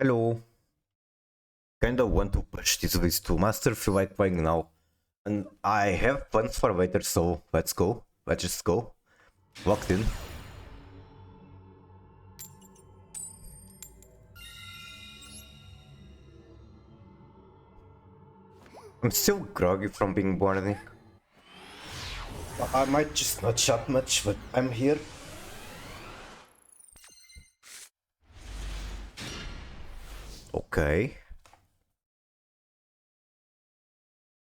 Hello. Kinda want to push this with to master, feel like playing now. And I have plans for later, so let's go. Let's just go. Locked in. I'm still groggy from being boarding. I might just not shot much, but I'm here. Okay.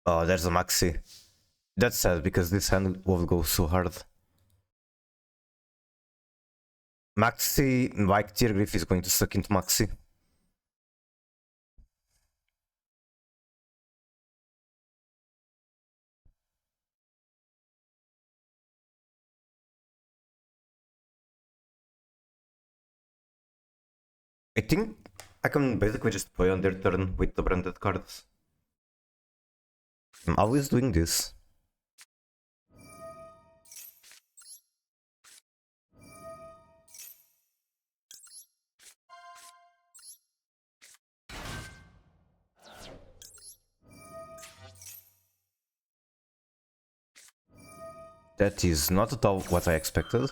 Oh, there's a Maxi. That's sad because this hand will go so hard. Maxi, like Teargriff, is going to suck into Maxi. I think I can basically just play on their turn with the branded cards. I'm always doing this. That is not at all what I expected.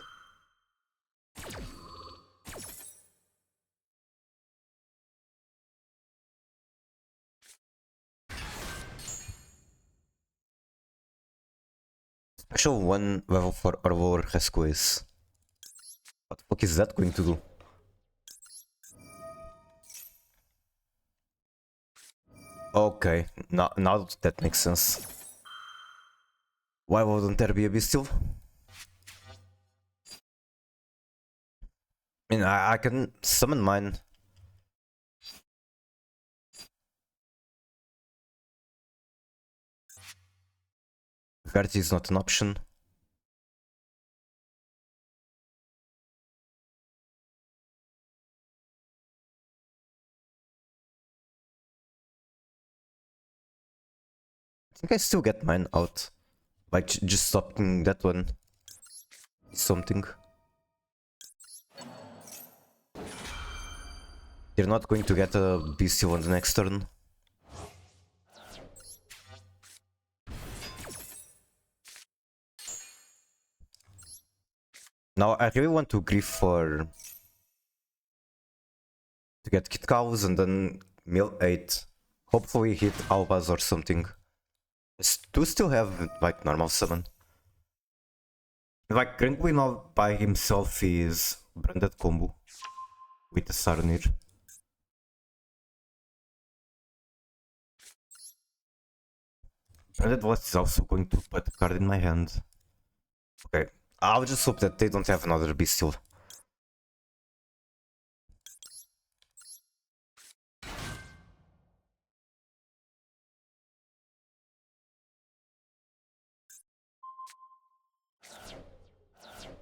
Special 1 level 4 or lower Rescues. What the fuck is that going to do? Okay, now that makes sense. Why wouldn't there be a Bestial? I mean, I can summon mine. Verti is not an option. I think I still get mine out. Like, just stopping that one is something. You're not going to get a Bestial on the next turn. Now, I really want to grief for... to get Kit Cows and then Mill 8. Hopefully hit Albaz or something. Do still have, like, normal summon. Like, currently now by himself is branded combo with the Sarnir. Branded Blast is also going to put a card in my hand. Okay, I'll just hope that they don't have another Bestial.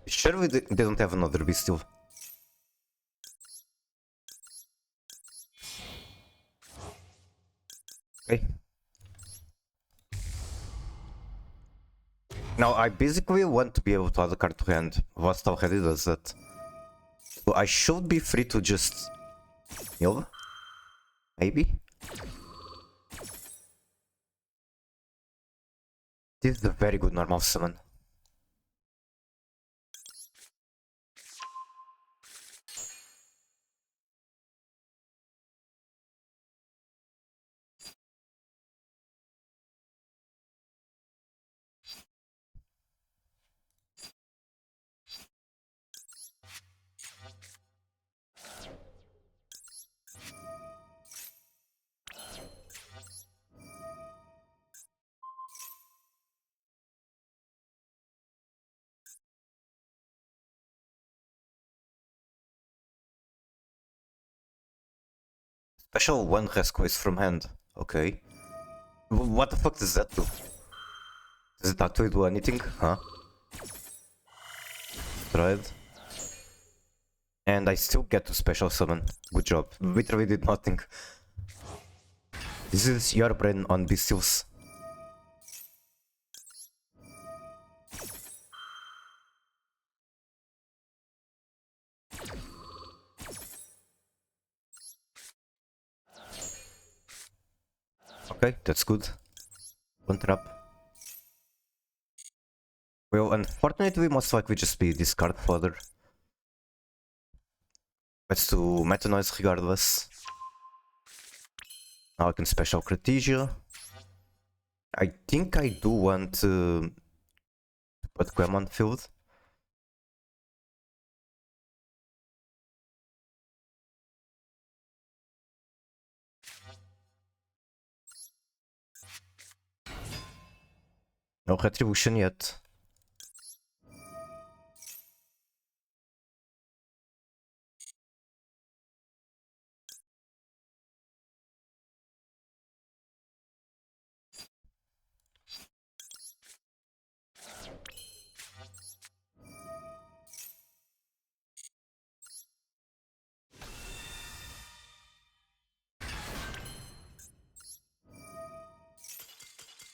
Surely they don't have another Bestial. Okay. Now I basically want to be able to add a card to hand. Vast already does that. So I should be free to just mill? Maybe? This is a very good normal summon. Special 1 Rescues from hand. Okay. What the fuck does that do? Does it actually do anything? Huh? Tried. And I still get to special summon. Good job. Literally did nothing. This is your brain on Bestials. Okay, that's good. One trap. Well, unfortunately, most likely just be discard fodder. Let's do Meta Noise regardless. Now I can special Cratasia. I think I do want to put Quem on field. No retribution yet.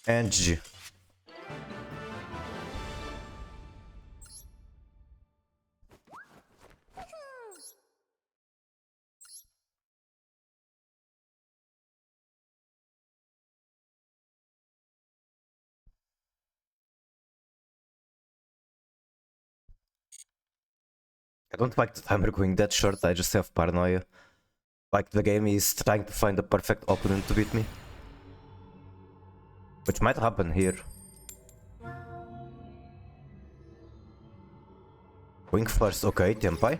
And GG. I don't like the timer going that short, I just have paranoia. Like the game is trying to find the perfect opponent to beat me. Which might happen here. Going first, okay, Tempai.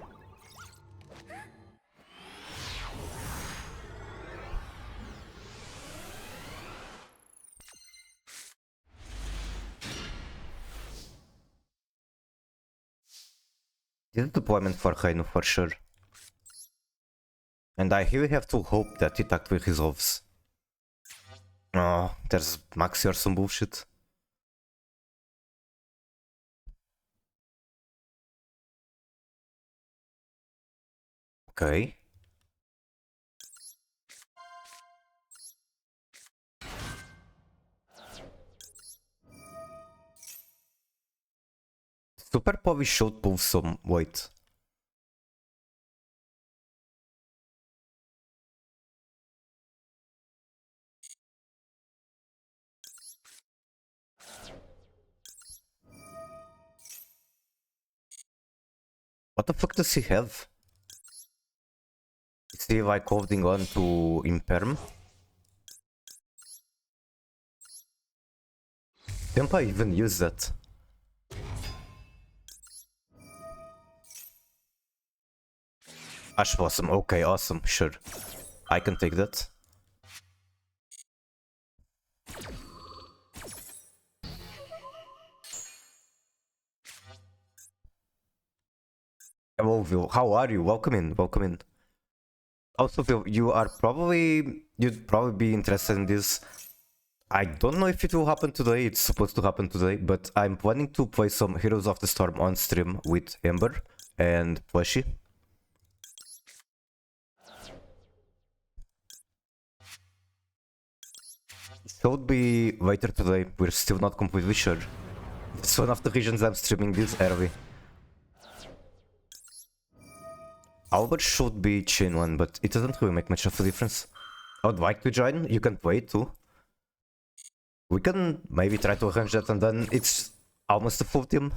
This is deployment for Reino for sure. And I really have to hope that it actually resolves. Oh, there's Maxi or some bullshit. Okay. Super probably should pull some weight. What the fuck does he have? Is he like holding on to Imperm? Tempa even use that? Ash Blossom, okay, awesome, sure. I can take that. Hello, Vil, how are you? Welcome in, welcome in. Also, Vil, you'd probably be interested in this. I don't know if it will happen today, it's supposed to happen today, but I'm planning to play some Heroes of the Storm on stream with Ember and Plushy. Should be later today, we're still not completely sure. It's one of the reasons I'm streaming this early. Albert should be chain one, but it doesn't really make much of a difference. I would like to join, you can play too. We can maybe try to arrange that and then it's almost a full team.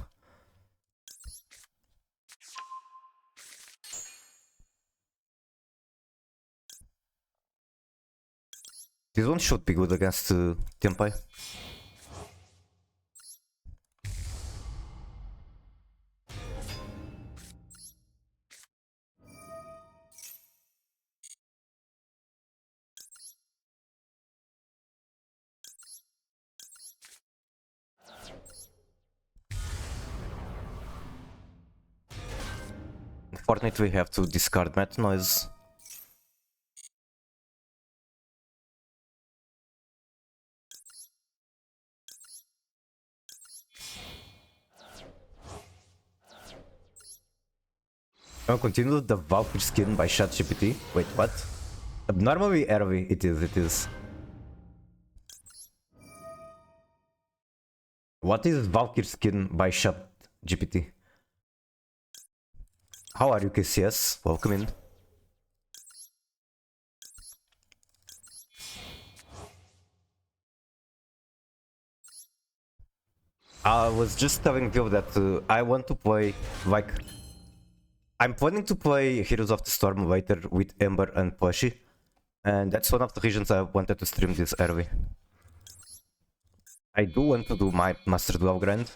This one should be good against Tempai. Unfortunately, we have to discard Meta Noise. I'll continue the Valkyrie skin by ChatGPT. Wait, what? Abnormally early, it is. What is Valkyrie skin by ChatGPT? How are you, KCS? Welcome in. I was just telling you that I want to play, like, I'm planning to play Heroes of the Storm later with Ember and Plushy, and that's one of the reasons I wanted to stream this early. I do want to do my Master Duel grind.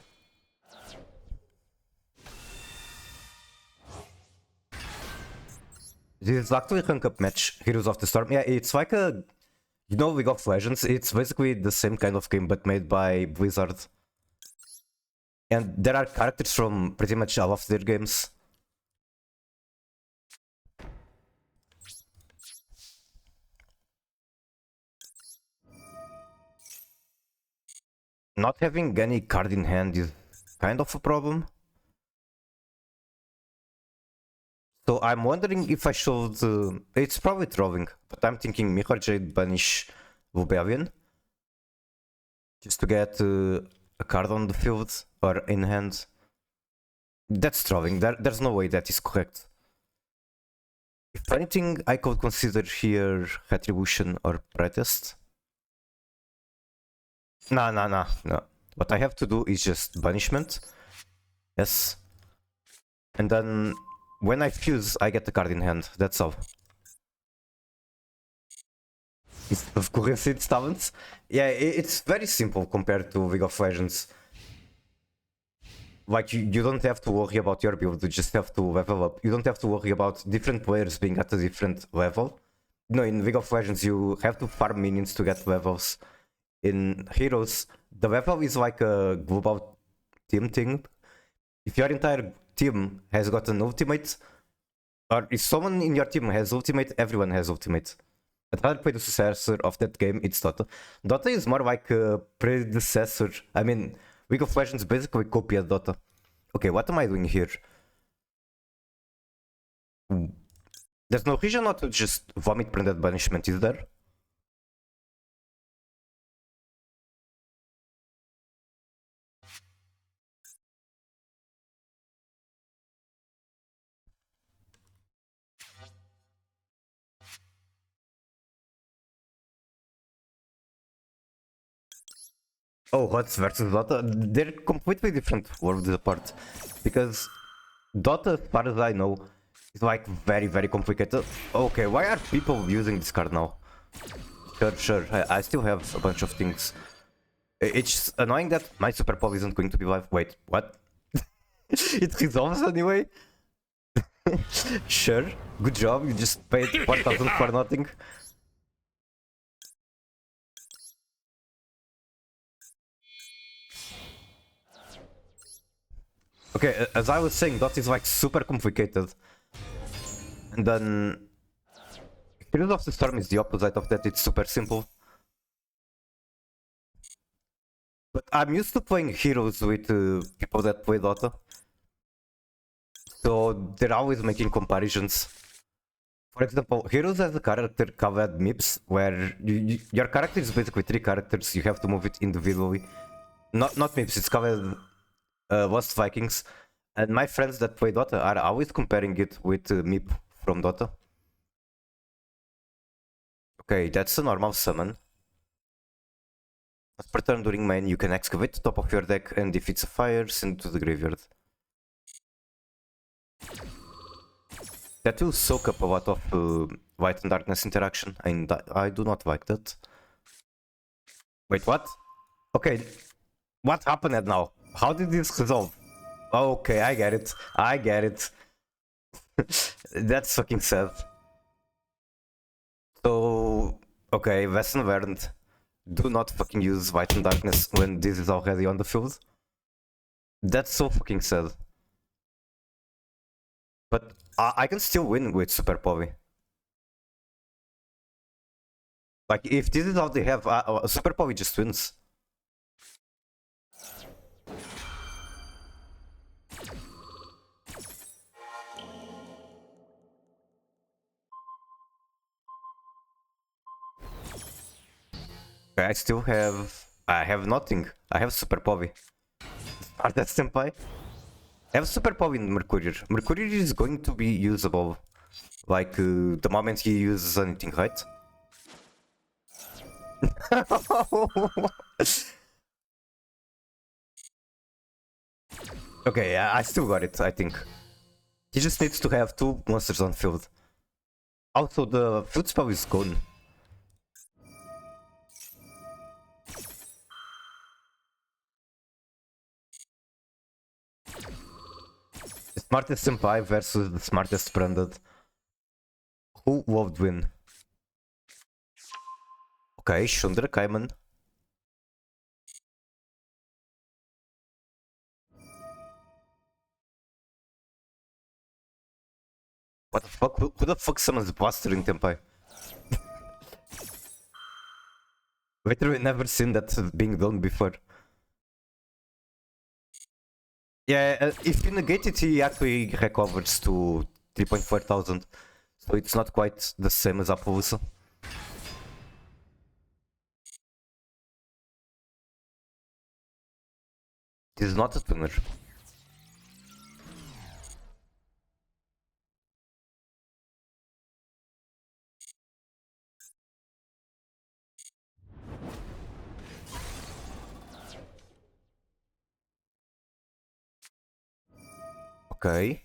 This is actually a rank up match, Heroes of the Storm. Yeah, it's like a, you know, League of Legends. It's basically the same kind of game, but made by Blizzard. And there are characters from pretty much all of their games. Not having any card in hand is kind of a problem. So I'm wondering if I should... it's probably trolling, but I'm thinking Mirror Jade banish Lubellion. Just to get a card on the field or in hand. That's trolling. There's no way that is correct. If anything, I could consider here Retribution or Pretest. No. What I have to do is just banishment. Yes. And then when I fuse, I get the card in hand. That's all. Of course, it's talents. Yeah, it's very simple compared to League of Legends. Like, you don't have to worry about your build, you just have to level up. You don't have to worry about different players being at a different level. No, in League of Legends, you have to farm minions to get levels. In Heroes, the level is like a global team thing. If your entire team has got an ultimate, or if someone in your team has ultimate, everyone has ultimate. But other predecessor of that game, it's Dota. Dota is more like a predecessor. I mean, League of Legends basically copied Dota. Okay, what am I doing here? There's no reason not to just vomit branded banishment, is there? Oh, HOTS versus Dota? They're completely different worlds apart. Because Dota, as far as I know, is like very complicated. Okay, why are people using this card now? Sure, I still have a bunch of things. It's annoying that my Super Pole isn't going to be live. Wait, what? It resolves anyway? Sure, good job, you just paid 4,000 for nothing. Okay, as I was saying, Dot is like super complicated. And then Heroes of the Storm is the opposite of that, it's super simple. But I'm used to playing Heroes with people that play Dota. So they're always making comparisons. For example, Heroes has a character called MIPS, where your character is basically 3 characters, you have to move it individually. Not MIPS, it's called Lost Vikings. And my friends that play Dota are always comparing it with MIP from Dota. Okay, that's a normal summon. As per turn during main, you can excavate the top of your deck, and if it's a fire, send it to the graveyard. That will soak up a lot of light and darkness interaction, and I do not like that. Wait, what? Okay, what happened now? How did this resolve? Okay, I get it. That's fucking sad. So, okay, lesson learned. Do not fucking use light and darkness when this is already on the field. That's so fucking sad. But I can still win with Super Povi. Like, if this is all they have, Super Povi just wins. I have nothing. I have Super Povi. Are that senpai? I have Super Povi in Mercurial. Mercurial is going to be usable. Like, the moment he uses anything, right? Okay, I still got it, I think. He just needs to have 2 monsters on field. Also, the field spell is gone. The smartest senpai versus the smartest branded. Who would win? Okay, Shundra Kaiman. What the fuck? Who the fuck summons Buster in Tenpai? Literally never seen that being done before. Yeah, if you negate it, he actually recovers to 3.4 thousand. So it's not quite the same as Appaloosa. This is not a tuner. Okay.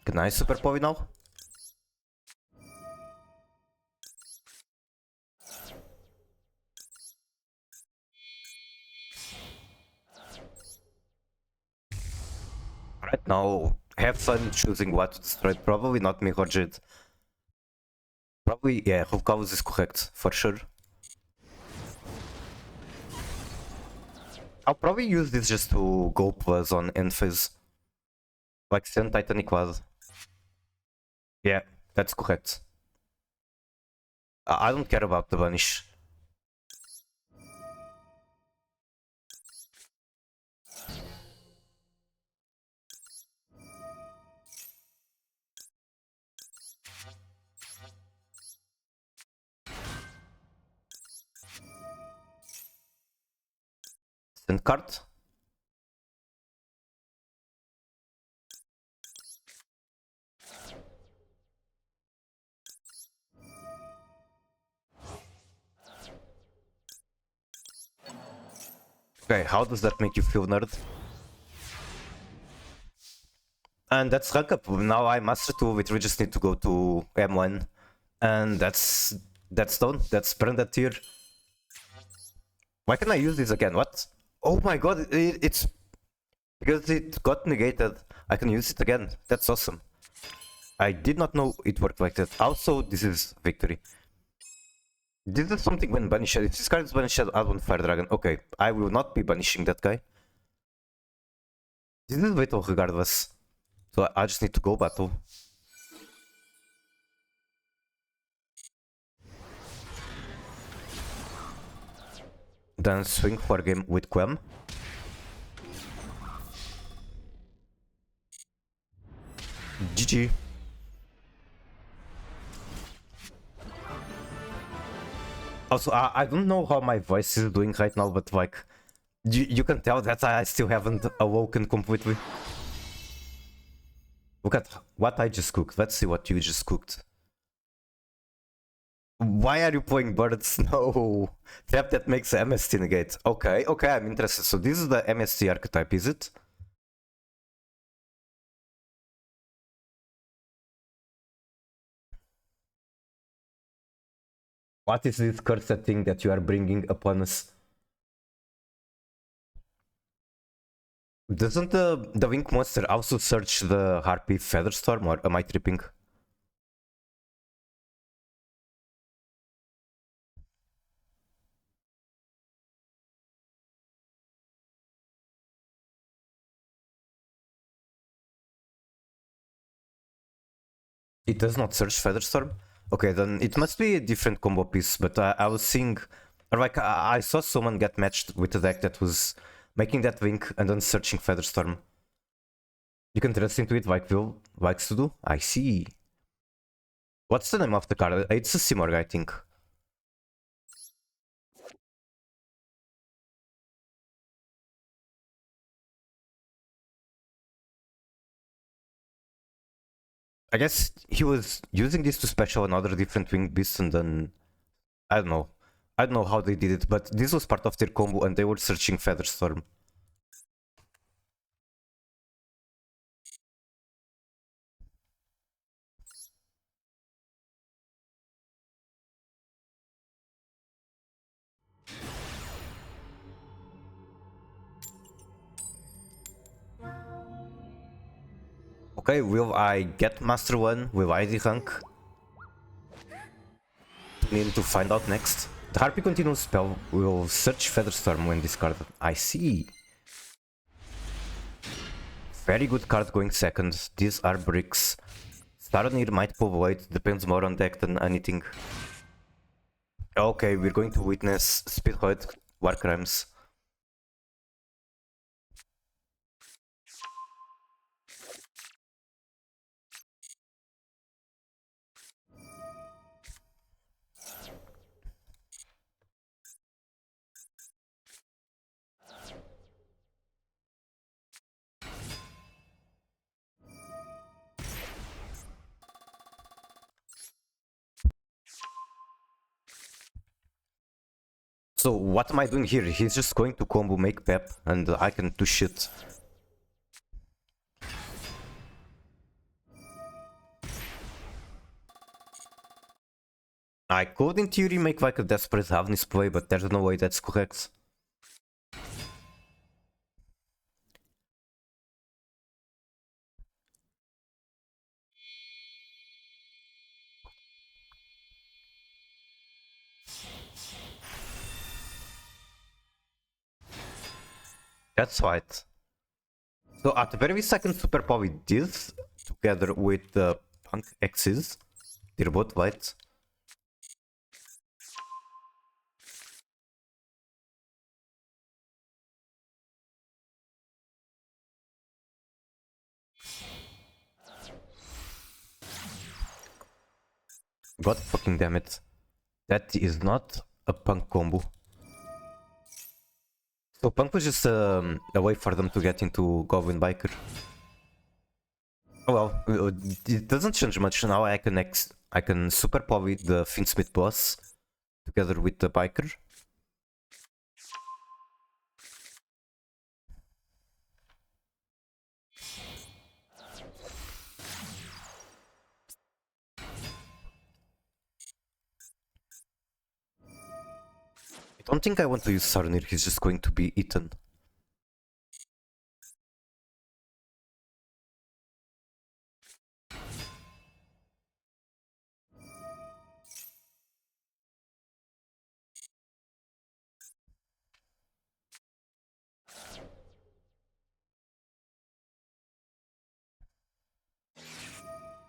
Can I super Povi now? Right now, have fun choosing what to destroy. Probably not Mihorjit. Probably, yeah, Hulkaus is correct, for sure. I'll probably use this just to go plus on end phase. Like send Titanic was. Yeah, that's correct. I don't care about the Vanish. Send card. Okay, how does that make you feel, nerd? And that's rank up. Now I master 2, we just need to go to M1. And that's done. That's branded tier. Why can I use this again? What? Oh my god, it's because it got negated. I can use it again. That's awesome. I did not know it worked like that. Also, this is victory. This is something when banished. If this card is banished, add one Fire Dragon. Okay, I will not be banishing that guy. This is battle regardless. So I just need to go battle. Then swing for game with Quem. GG. Also, I don't know how my voice is doing right now, but like, you can tell that I still haven't awoken completely. Look at what I just cooked. Let's see what you just cooked. Why are you playing birds? No. Trap that makes MST negate. Okay, okay, I'm interested. So this is the MST archetype, is it? What is this cursed thing that you are bringing upon us? Doesn't the Wink Monster also search the Harpy Featherstorm, or am I tripping? It does not search Featherstorm? Okay, then it must be a different combo piece, but I was seeing... Or like, I saw someone get matched with a deck that was making that Wink and then searching Featherstorm. You can trust into it like Will likes to do? I see. What's the name of the card? It's a Simorg, I think. I guess he was using this to special another different winged beast and then I don't know. I don't know how they did it, but this was part of their combo and they were searching Featherstorm. Okay, will I get Master 1? Will I rank? Need to find out next. The Harpy Continuous spell will search Featherstorm when discarded. I see. Very good card going second. These are bricks. Staronir might populate, depends more on deck than anything. Okay, we're going to witness Speedhoid War Crimes. So what am I doing here? He's just going to combo make Pep and I can do shit. I could in theory make like a Desperate Havnis play, but there's no way that's correct. That's right. So at the very least I can super power this together with the Punk X's. They're both white. God fucking damn it. That is not a Punk combo. So Punk was just a way for them to get into Goblin Biker. Oh well, it doesn't change much. Now I can super power the Finsmith boss together with the Biker. I don't think I want to use Sarnir, he's just going to be eaten.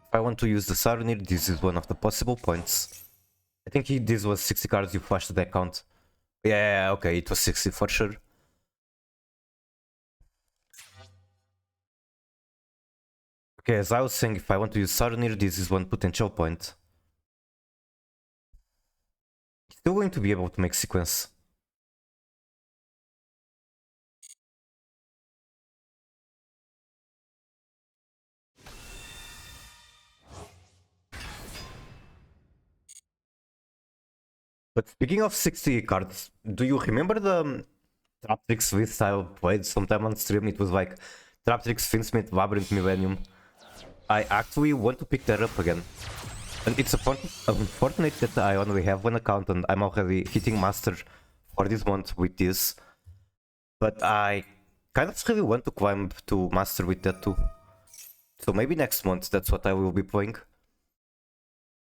If I want to use the Sarnir, this is one of the possible points. I think this was 60 cards you flashed the account. Yeah, okay, it was 60 for sure. Okay, as I was saying, if I want to use Sarnir, this is one potential point. Still going to be able to make sequence. But speaking of 60 cards, do you remember the Traptrix list I played sometime on stream? It was like Traptrix, Finsmith, Labyrinth, Millennium. I actually want to pick that up again. And it's unfortunate that I only have one account and I'm already hitting Master for this month with this. But I kind of really want to climb to Master with that too. So maybe next month that's what I will be playing.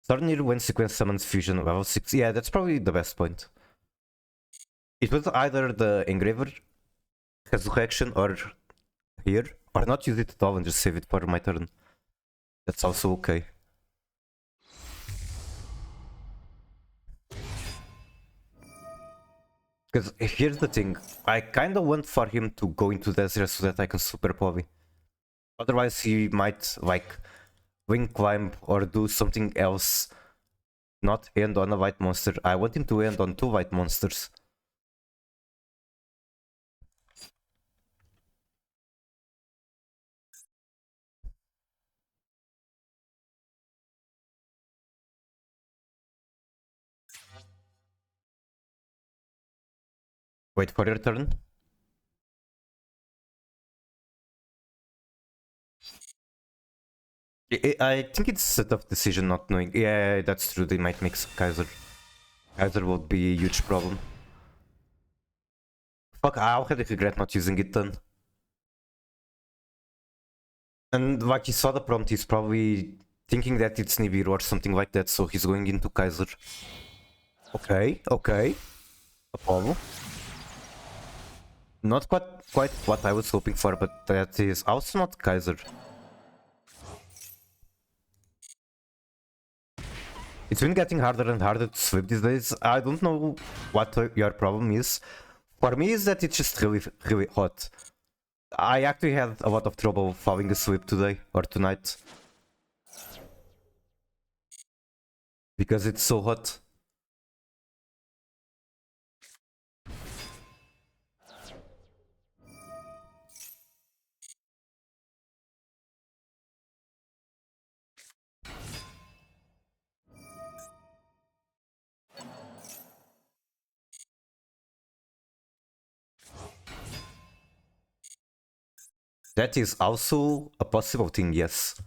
Sarnir when sequence summons fusion level 6. Yeah, that's probably the best point. It was either the Engraver Resurrection or here, or not use it at all and just save it for my turn. That's also okay. Because here's the thing, I kinda want for him to go into Desert so that I can super poly. Otherwise he might like wing climb or do something else, not end on a white monster. I want him to end on 2 white monsters. Wait for your turn. I think it's a tough decision not knowing. Yeah, that's true. They might make Kaiser. Kaiser would be a huge problem. Fuck, I already regret not using it then. And like he saw the prompt, he's probably thinking that it's Nibiru or something like that, so he's going into Kaiser. Okay, okay. Apollo. Not quite what I was hoping for, but that is also not Kaiser. It's been getting harder and harder to sweep these days. I don't know what your problem is. For me, is that it's just really hot. I actually had a lot of trouble falling asleep today or tonight. Because it's so hot. That is also a possible thing, yes.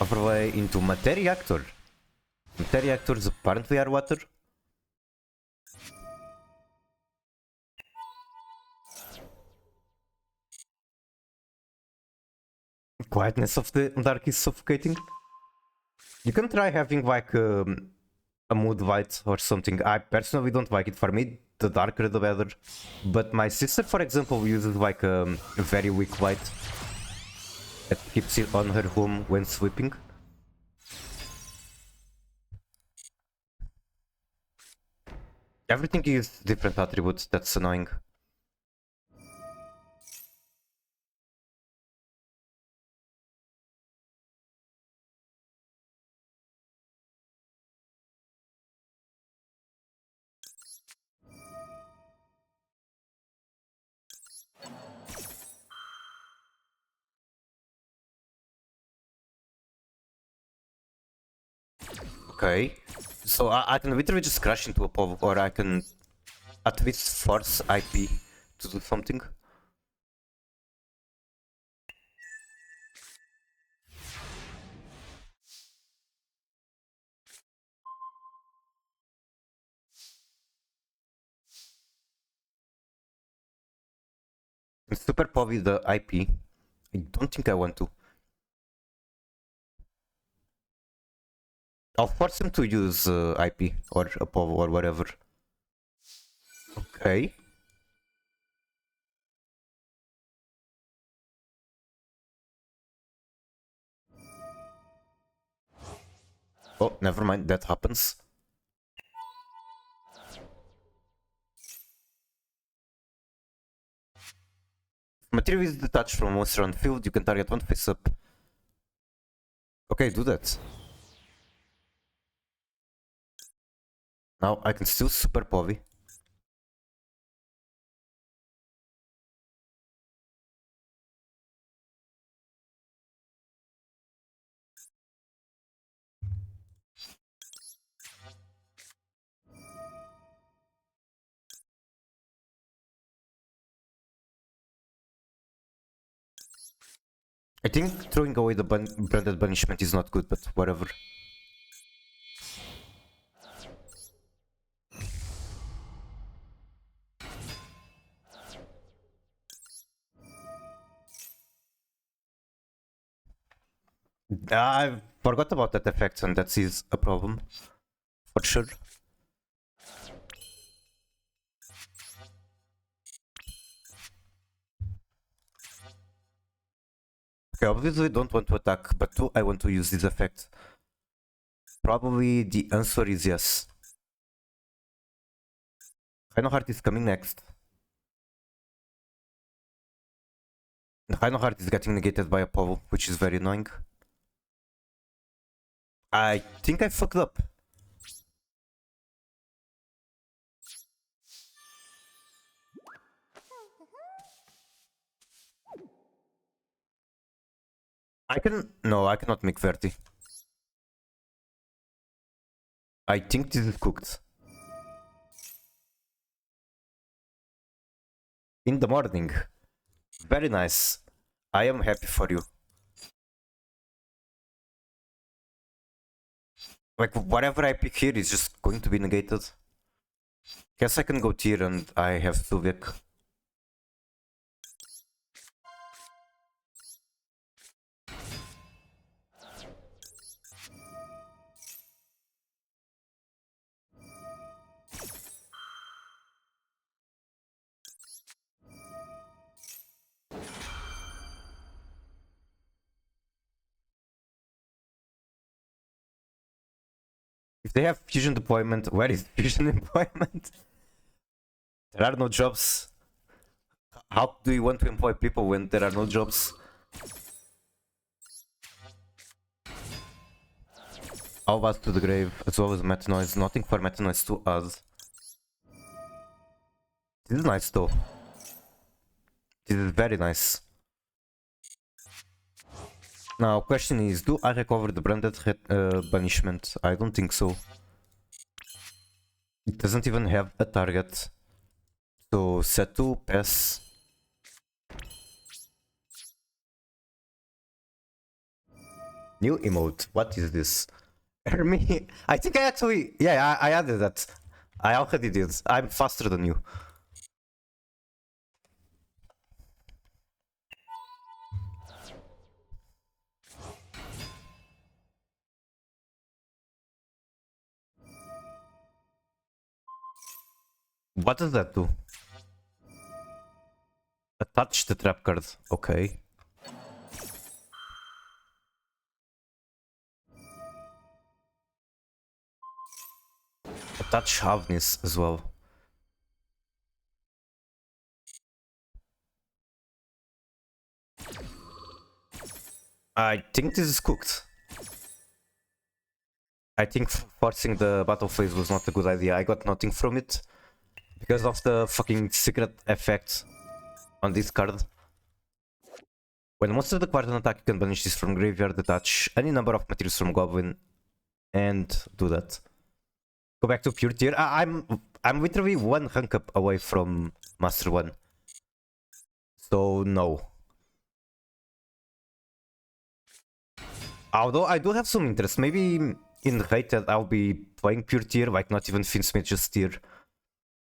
Overlay into Materiactor. Materiactors apparently are water. Quietness of the dark is suffocating. You can try having like a mood light or something. I personally don't like it. For me, the darker the better. But my sister, for example, uses like a very weak light that keeps it on her home when sleeping. Everything is different attributes. That's annoying. Okay. So I can literally just crash into a pole, or I can at least force IP to do something. And super poly the IP. I don't think I want to. I'll force him to use IP or Apollo or whatever. Okay. Oh, never mind, that happens. Material is detached from monster on field, you can target one face up. Okay, do that. Now I can still super poly. I think throwing away the branded banishment is not good, but whatever. I forgot about that effect, and that is a problem. For sure. Okay, obviously I don't want to attack, but do I want to use this effect? Probably the answer is yes. Rhinoheart is coming next. Rhinoheart is getting negated by Apollo, which is very annoying. I think I fucked up. I cannot make Verti. I think this is cooked. In the morning. Very nice. I am happy for you. Like, whatever I pick here is just going to be negated. Guess I can go tier and I have Suvik. If they have fusion deployment, where is fusion deployment? There are no jobs. How do you want to employ people when there are no jobs? Albaz to the grave, as well as Metanoise. Nothing for Metanoise to add. This is nice though. This is very nice. Now, question is, do I recover the branded banishment? I don't think so. It doesn't even have a target. So, set to pass. New emote. What is this? Hermie. I think I actually... Yeah, I added that. I already did. I'm faster than you. What does that do? Attach the trap card. Okay. Attach Havnis as well. I think this is cooked. I think forcing the battle phase was not a good idea. I got nothing from it. Because of the fucking secret effect on this card. When most of the quarter attack, you can banish this from graveyard, attach any number of materials from Goblin, and do that. Go back to pure tier. I'm literally one rank up away from Master 1. So no. Although I do have some interest. Maybe in rated I'll be playing pure tier, like not even Finsmith, just tier.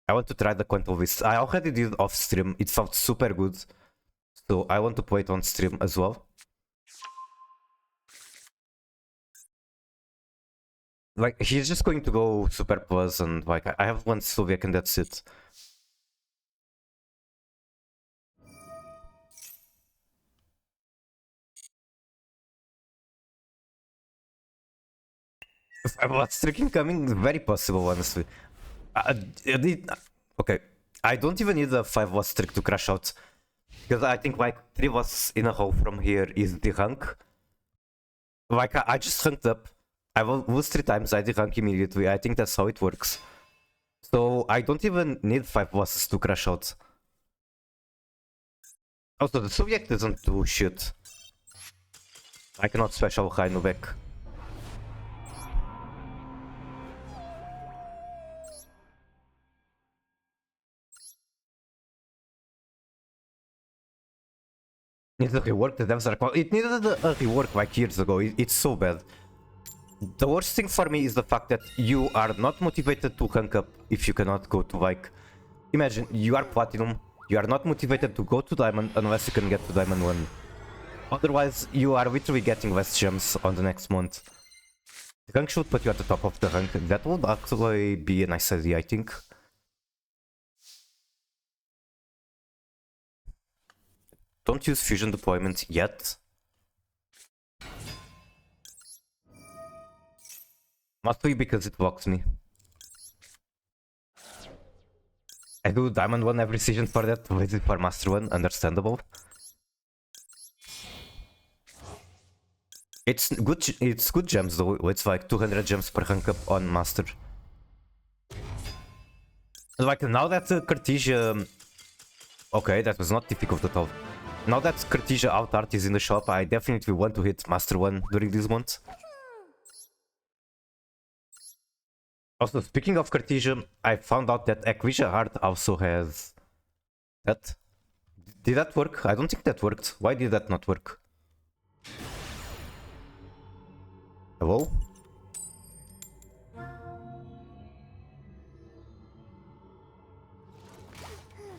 I want to try the Quantum Beast. I already did off stream. It felt super good. So I want to play it on stream as well. Like, he's just going to go super plus and like, I have one Soviet and that's it. I was streaking coming, very possible, honestly. Okay, I don't even need a 5 was streak to crash out. Because I think like 3 was in a row from here is the rank. Like I just ranked up. I will lose 3 times, I rank immediately. I think that's how it works. So I don't even need 5 bosses to crash out. Also, the Soviet doesn't do shit. I cannot special Rhino back. Needs a rework, the devs are... It needed a rework like years ago, it's so bad. The worst thing for me is the fact that you are not motivated to rank up if you cannot go to like... Imagine, you are Platinum, you are not motivated to go to Diamond unless you can get to Diamond 1. Otherwise, you are literally getting less gems on the next month. The rank should put you at the top of the rank, that would actually be a nice idea, I think. Don't use fusion deployment yet. Must be because it blocks me. I do Diamond 1 every season for that, waiting for Master 1, understandable. It's good gems though, it's like 200 gems per rank up on Master. Like now that Cartesia... Okay, that was not difficult at all. Now that Cartesia Out Art is in the shop, I definitely want to hit Master 1 during this month. Also, speaking of Cartesian, I found out that Equisia Heart also has that. Did that work? I don't think that worked. Why did that not work? Hello?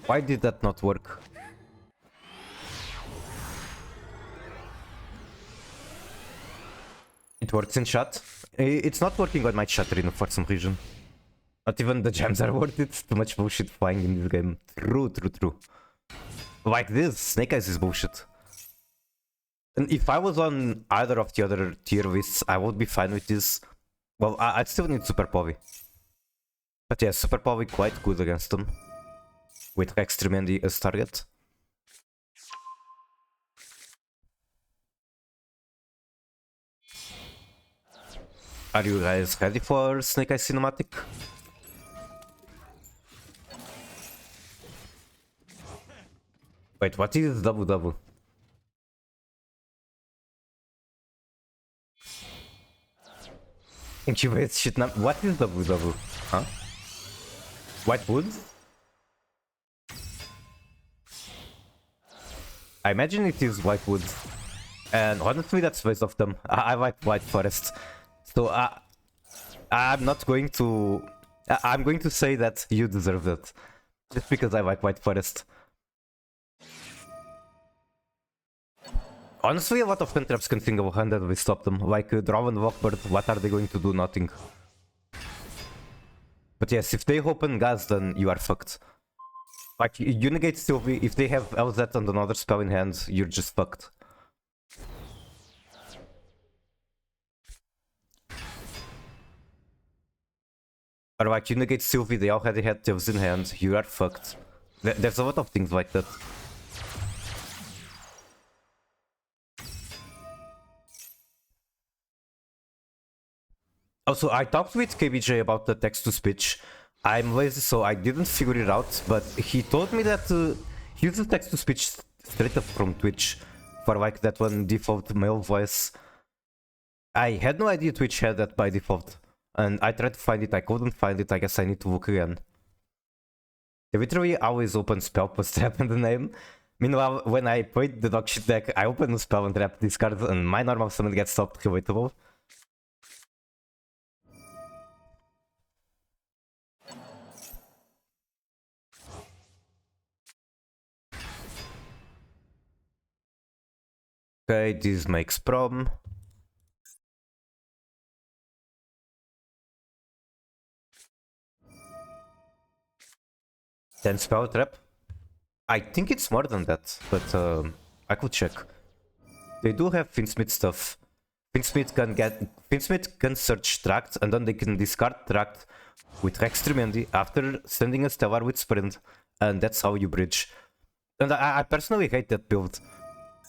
Why did that not work? It works in chat. It's not working on my chat arena for some reason. Not even the gems are worth it. Too much bullshit flying in this game. True. Like this, Snake Eyes is bullshit. And if I was on either of the other tier lists, I would be fine with this. Well, I'd still need Super Povey. But yeah, Super Povey quite good against them. With Extremendi as target. Are you guys ready for Snake Eyes Cinematic? Wait, what is double double? Incubate shit now. What is double double? Huh? White wood? I imagine it is white wood. And honestly, that's waste of them. I like white forest. So I'm not going to... I'm going to say that you deserve it. Just because I like white forest. Honestly, a lot of cantrips can single-handedly stop them. Like Draw and Walkbird, what are they going to do? Nothing. But yes, if they open gas, then you are fucked. Like, you negate Sylvie, if they have LZ and another spell in hand, you're just fucked. Or like, you negate Sylvie, they already had Tails in hand, you are fucked. There's a lot of things like that. Also, I talked with KBJ about the text-to-speech. I'm lazy, so I didn't figure it out, but he told me that he uses text-to-speech straight up from Twitch for like that one default male voice. I had no idea Twitch had that by default, and I tried to find it, I couldn't find it, I guess I need to look again. They literally always open spell plus trap in the name. Meanwhile, when I played the dog shit deck, I opened the spell and trap discard, and my normal summon gets stopped relatable. Okay, this makes problem. Then spell trap. I think it's more than that, but I could check. They do have Finsmith stuff. Finsmith can search tract and then they can discard tract with Extremendi after sending a Stellar with Sprint, and that's how you bridge. And I personally hate that build.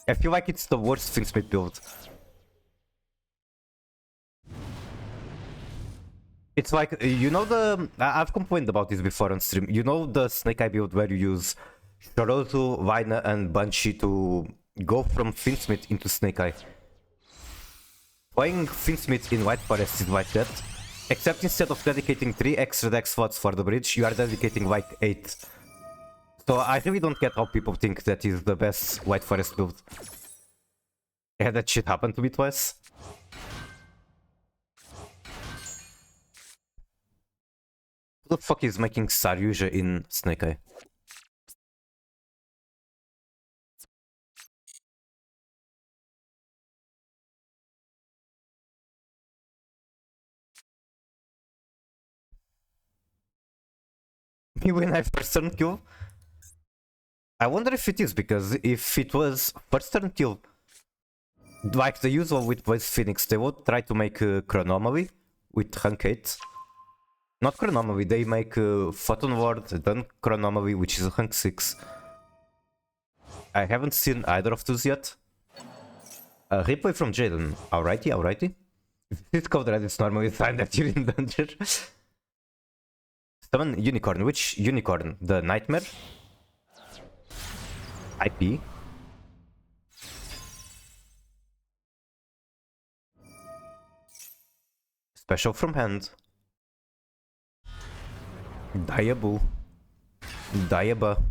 I feel like it's the worst Finsmith build. It's like, you know the... I've complained about this before on stream. You know the Snake Eye build where you use Shorozu, Vaina and Banshee to go from Finsmith into Snake Eye? Playing Finsmith in White Forest is like that. Except instead of dedicating 3 extra deck slots for the bridge, you are dedicating like 8. So I really don't get how people think that is the best White Forest build. I had that shit happen to me twice. Who the fuck is making Saryuja in Snake Eye? Me when I first turn kill? I wonder if it is, because if it was first turn kill, like the usual with Blaze Phoenix, they would try to make Chronomaly with rank 8. Not Chronomaly, they make Photon Ward, then Chronomaly, which is rank 6. I haven't seen either of those yet. Replay from Jaden. Alrighty. If it's code red, it's normally a sign that you're in danger. Summon Unicorn. Which Unicorn? The Nightmare? IP? Special from hand. Diabu. Diaba.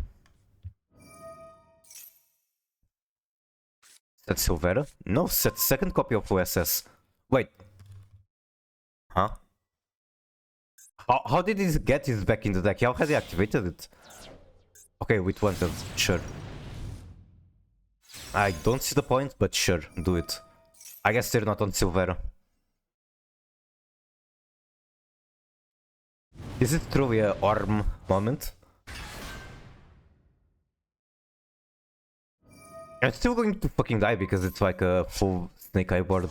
Set Silvera? No, set second copy of OSS. Wait. Huh? How did he get this back in the deck? How had he activated it? Okay, with Wanted, sure. I don't see the point, but sure, do it. I guess they're not on Silvera. Is it truly a ARM moment? I'm still going to fucking die because it's like a full Snake Eye board.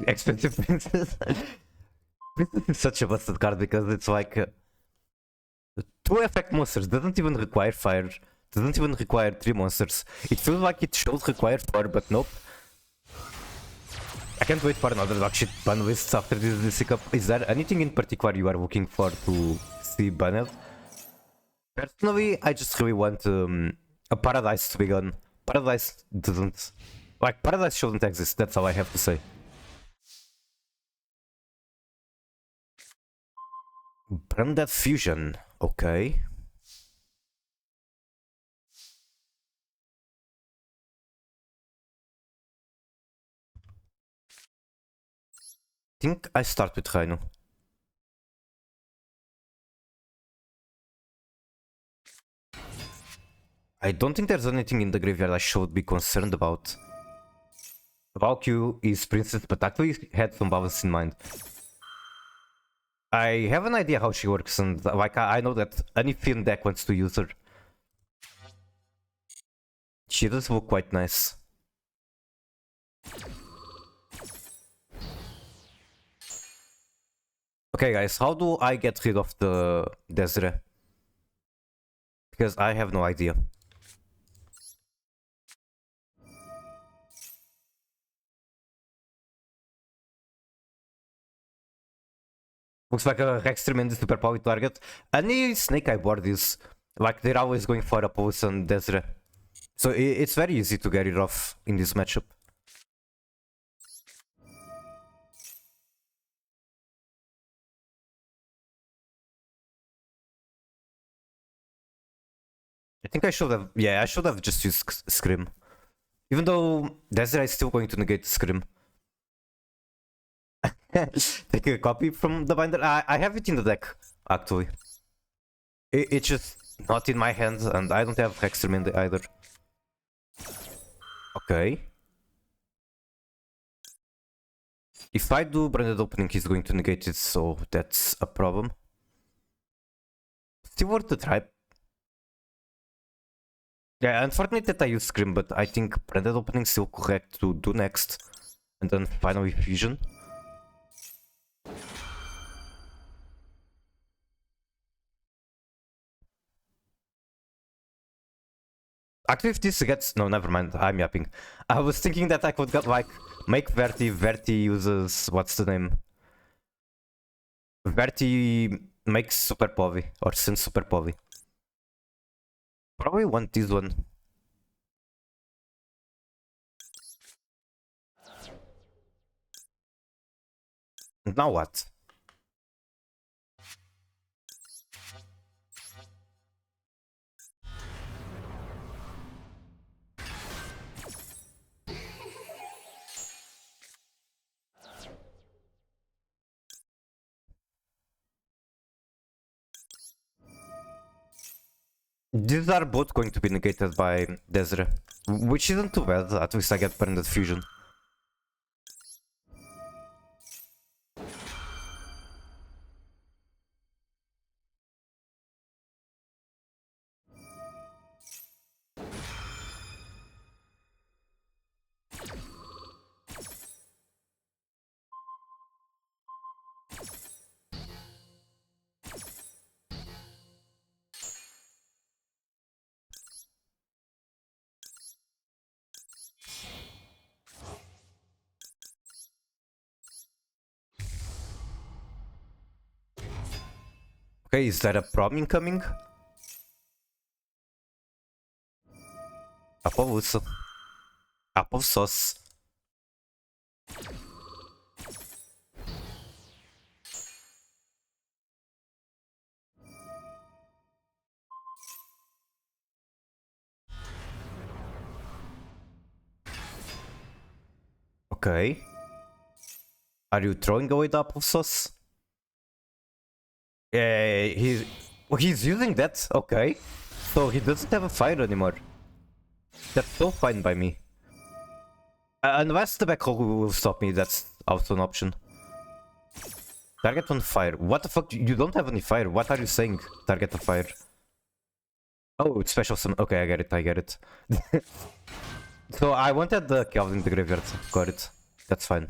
Expensive Princess. Princess is such a busted card because it's like 2 effect monsters, doesn't even require fire, doesn't even require 3 monsters. It feels like it should require 4, but nope. I can't wait for another dog shit ban lists after this DC Cup. Is there anything in particular you are looking for to see banned? Personally, I just really want a Paradise to be gone. Paradise doesn't... Like, Paradise shouldn't exist, that's all I have to say. Branded Fusion, okay. I think I start with Rhino. I don't think there's anything in the graveyard I should be concerned about. Valkyrie is Princess, but actually had some balance in mind. I have an idea how she works, and like I know that any Finn deck wants to use her. She does look quite nice. Okay guys, how do I get rid of the Desiree? Because I have no idea. Looks like a Rex Tremendous super powered target. Any Snake Eye board is like they're always going for a Pulse and Desiree. So it's very easy to get it off in this matchup. I think I should have, yeah, I should have just used Scream. Even though Desiree is still going to negate Scream. Take a copy from the binder. I have it in the deck, actually. It's just not in my hands, and I don't have Hexerman either. Okay. If I do branded opening, he's going to negate it, so that's a problem. Still worth the try. Yeah, unfortunate that I use Scream, but I think branded opening is still correct to do next. And then finally Fusion. Actually, if this gets... No, never mind, I'm yapping. I was thinking that I could get, like, make Verti. Verti uses... What's the name? Verti makes Super Povey, or sends Super Povey. Probably want this one. Now what? These are both going to be negated by Desiree, which isn't too bad, at least I get Branded Fusion. Okay, is that a prom incoming? Applause. Applesauce. Okay. Are you throwing away the applesauce? Yeah, he's using that. Okay. So he doesn't have a fire anymore. That's so fine by me. Unless the backhoe will stop me, that's also an option. Target on fire. What the fuck? You don't have any fire. What are you saying? Target on fire. Oh, it's special summon. Okay, I get it. I get it. So I wanted the Calvin in the graveyard. Got it. That's fine.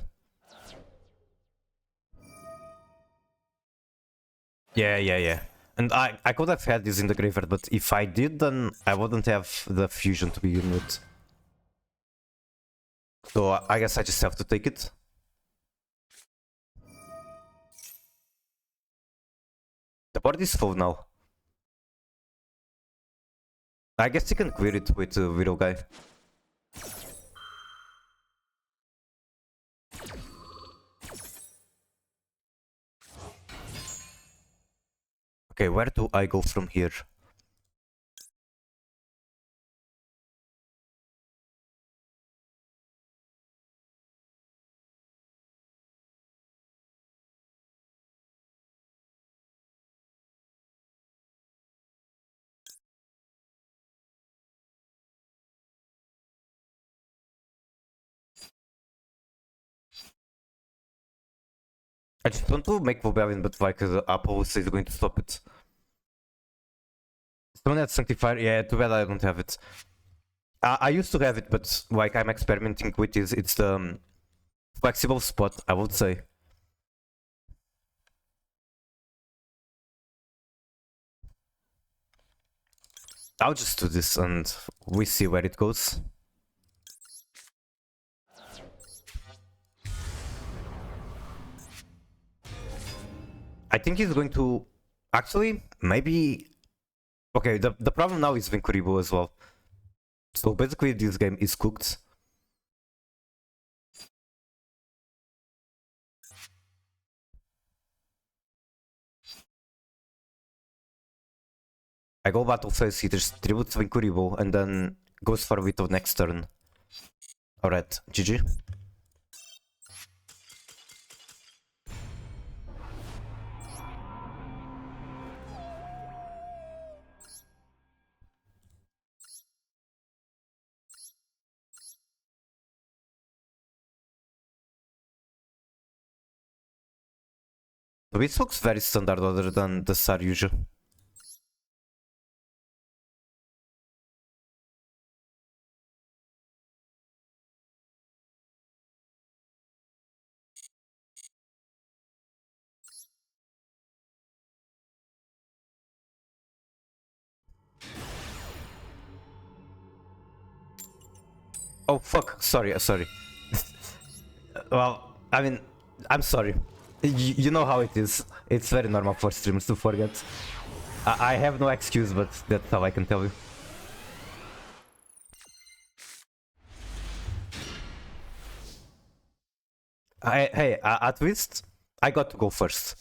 Yeah. And I could have had this in the graveyard, but if I did, then I wouldn't have the fusion to begin with. So I guess I just have to take it. The board is full now. I guess you can clear it with the Widow guy. Okay, where do I go from here? I just want to make Rebellion, but like the Apple is going to stop it. Someone had Sanctifier, yeah, too bad I don't have it. I used to have it, but like I'm experimenting with it. It's the flexible spot, I would say. I'll just do this and we see where it goes. I think he's going to... Actually, maybe... Okay, the problem now is Vincuribo as well. So basically this game is cooked. I go battle phase, he just tributes Vincuribo and then goes for Vito next turn. Alright, GG. This looks very standard other than the Saryuja. Oh fuck, sorry. Well, I mean, I'm sorry. You know how it is. It's very normal for streamers to forget. I have no excuse, but that's how I can tell you. Hey, at least I got to go first.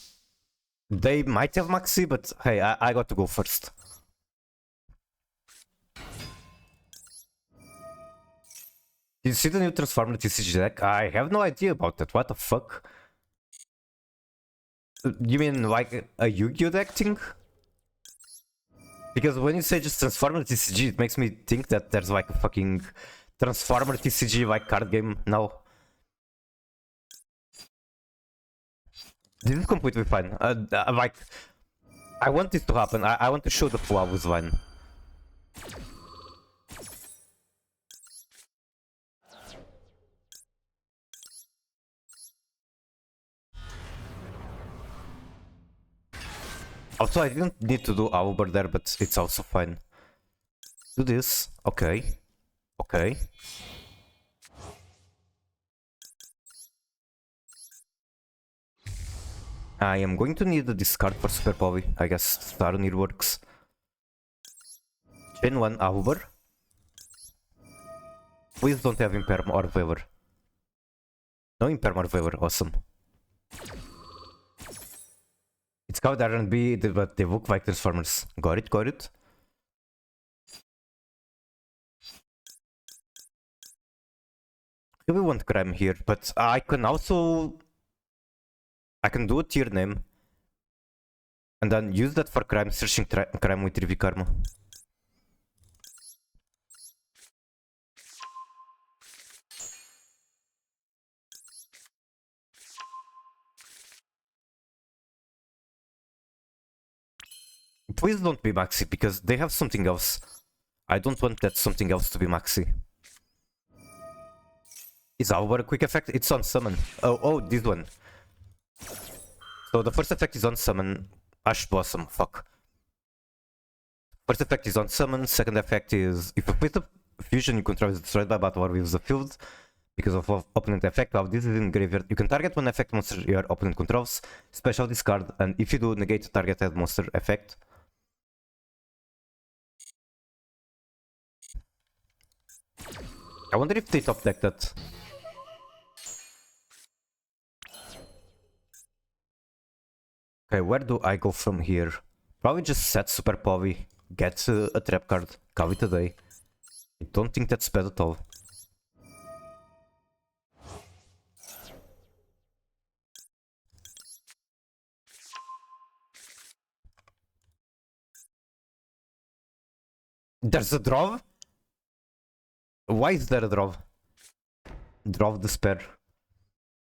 They might have Maxi, but hey, I got to go first. Did you see the new Transformer TCG deck? I have no idea about that. What the fuck? You mean like a Yu-Gi-Oh deck thing? Because when you say just Transformer TCG, it makes me think that there's like a fucking Transformer TCG like card game now. This is completely fine. Like, I want this to happen. I want to show the flow with Vine. Also, I didn't need to do Auber there, but it's also fine. Do this. Okay. Okay. I am going to need a discard for Super Poly. I guess Staronir works. Chain 1 Auber. Please don't have Imperm or Waver. No Imperm or Waver, awesome. It's called R&B, but they look like Transformers. Got it. We want crime here, but I can also... I can do a tier name. And then use that for crime, searching crime with Rivi Karma. Please don't be Maxi, because they have something else. I don't want that something else to be Maxi. Is our quick effect? It's on summon. Oh, this one. So the first effect is on summon. Ash Blossom, fuck. First effect is on summon, second effect is if you place a fusion you control is destroyed by battle or with the field because of opponent effect. While this is in graveyard, you can target one effect monster your opponent controls, special discard, and if you do, negate targeted monster effect. I wonder if they top deck that. Okay, where do I go from here? Probably just set Super Povey, get a trap card, call it a day. I don't think that's bad at all. There's a draw? Why is there a draw? Draw of Despair.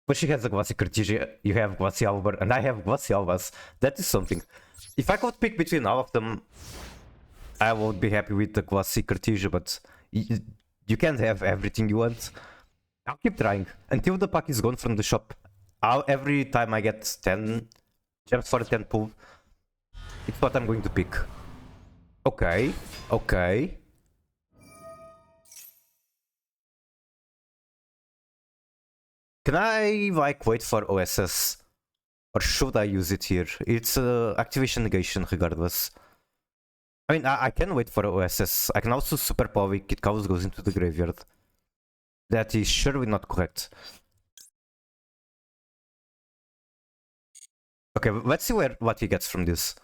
But she has a Gwassi Cartesia, you have Gwassi Albert, and I have Gwassi Albas. That is something. If I could pick between all of them, I would be happy with the Gwassi Cartesia, but you can't have everything you want. I'll keep trying until the pack is gone from the shop. Every time I get 10 gems for a 10 pull, it's what I'm going to pick. Okay, okay. Can I like wait for OSS? Or should I use it here? It's activation negation regardless. I mean, I can wait for OSS. I can also Super Povey, Kid Chaos goes into the graveyard. That is surely not correct. Okay, let's see what he gets from this.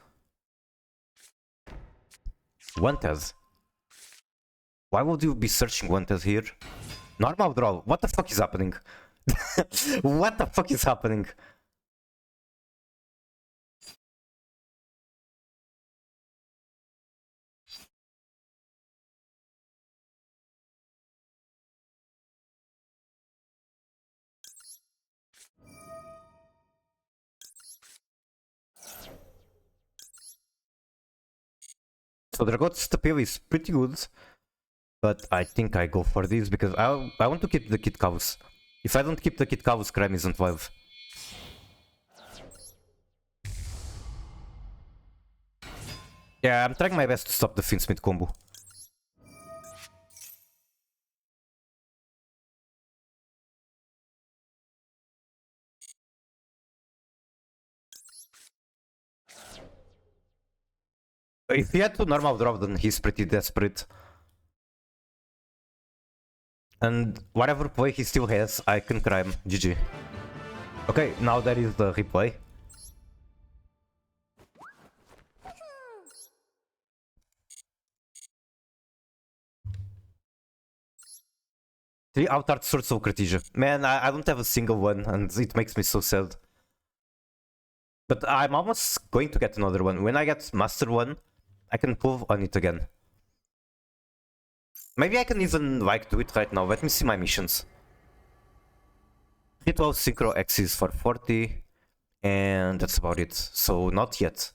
Wanted. Why would you be searching Wanted here? Normal draw. What the fuck is happening? What the fuck is happening? So Dragot's Tapil is pretty good, but I think I go for this because I want to keep the Kid Chaos. If I don't keep the Kid Chaos, crime isn't live. Yeah, I'm trying my best to stop the Finsmith combo. If he had to normal drop, then he's pretty desperate. And whatever play he still has, I can crime. GG. Okay, now that is the replay. Three outart Swords of Cartesia. Man, I don't have a single one, and it makes me so sad. But I'm almost going to get another one. When I get Master 1, I can pull on it again. Maybe I can even like do it right now. Let me see my missions. Ritual Synchro Axis for 40. And that's about it. So not yet.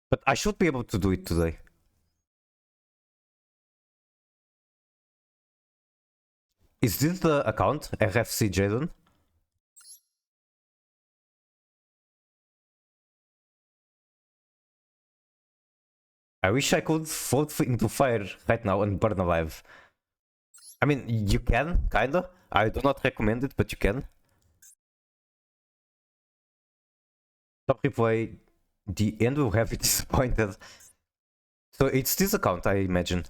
But I should be able to do it today. Is this the account? RFC Jaden? I wish I could float into fire right now and burn alive. I mean, you can, kinda. I do not recommend it, but you can. Top replay, the end will have you disappointed. So it's this account, I imagine.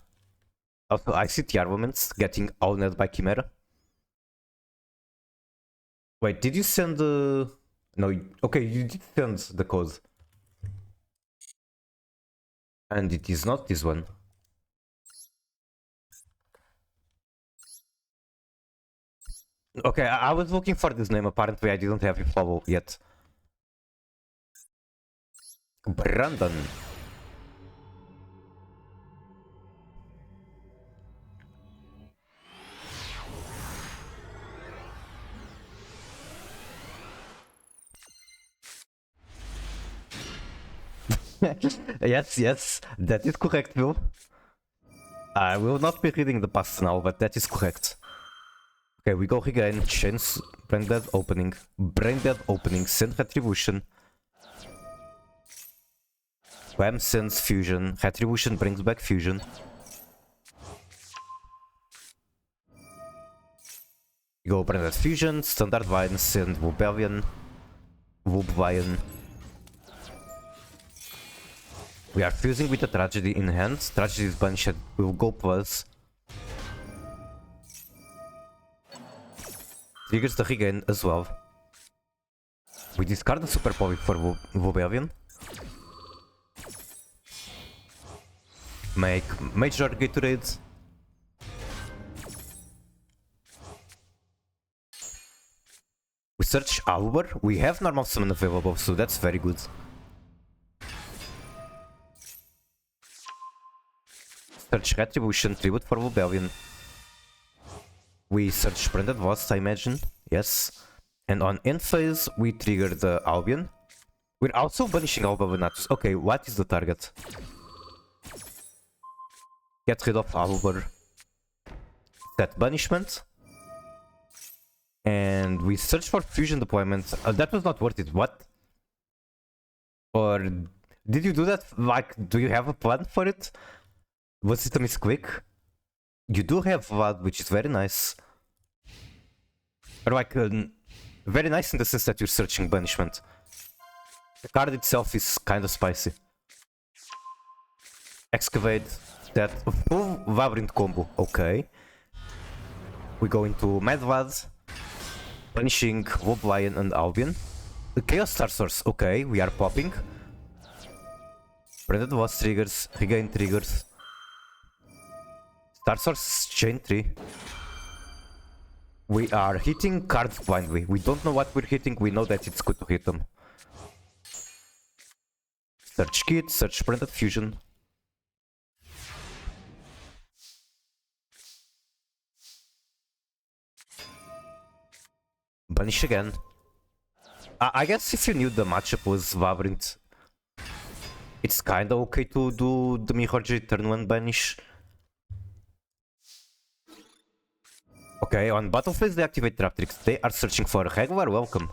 Also, I see the armaments getting owned by Chimera. Wait, did you send the... No, okay, you did send the code. And it is not this one. Okay, I was looking for this name. Apparently, I didn't have it follow yet. Brandon. Yes, that is correct, Will. I will not be reading the past now, but that is correct. Okay, we go again. Chains, Brain Dead opening, send Retribution. Wham sends Fusion, Retribution brings back Fusion. We go Brain Dead Fusion, Standard Vine, send Wobelian. We are fusing with the Tragedy in hand. Tragedy's Banished will go plus. Triggers the regain as well. We discard the Super Poly for Wobelian. Make major Gatorades. We search Albor. We have normal summon available, so that's very good. Search Retribution, Tribute for Wobelian. We search Branded Voss, I imagine. Yes. And on end phase, we trigger the Albion. We're also banishing Alba Venatus. Okay, what is the target? Get rid of Albor. Set banishment. And we search for fusion deployment. That was not worth it. What? Or did you do that? Like, do you have a plan for it? Was it a misclick? You do have Vlad, which is very nice. Or like, very nice in the sense that you're searching banishment. The card itself is kind of spicy. Excavate that full Labyrinth combo. Okay. We go into Mad Vlad. Banishing Wobelian and Albion. The Chaos Star Source. Okay, we are popping. Branded Voss triggers. Regain triggers. Star Source Chain 3. We are hitting cards blindly. We don't know what we're hitting, we know that it's good to hit them. Search Kit, search Branded Fusion. Banish again. I guess if you knew the matchup was Labyrinth, it's kinda okay to do the Mirror Jade turn 1 banish. Okay, on battle phase they activate Trap Tricks. They are searching for Regular Welcome.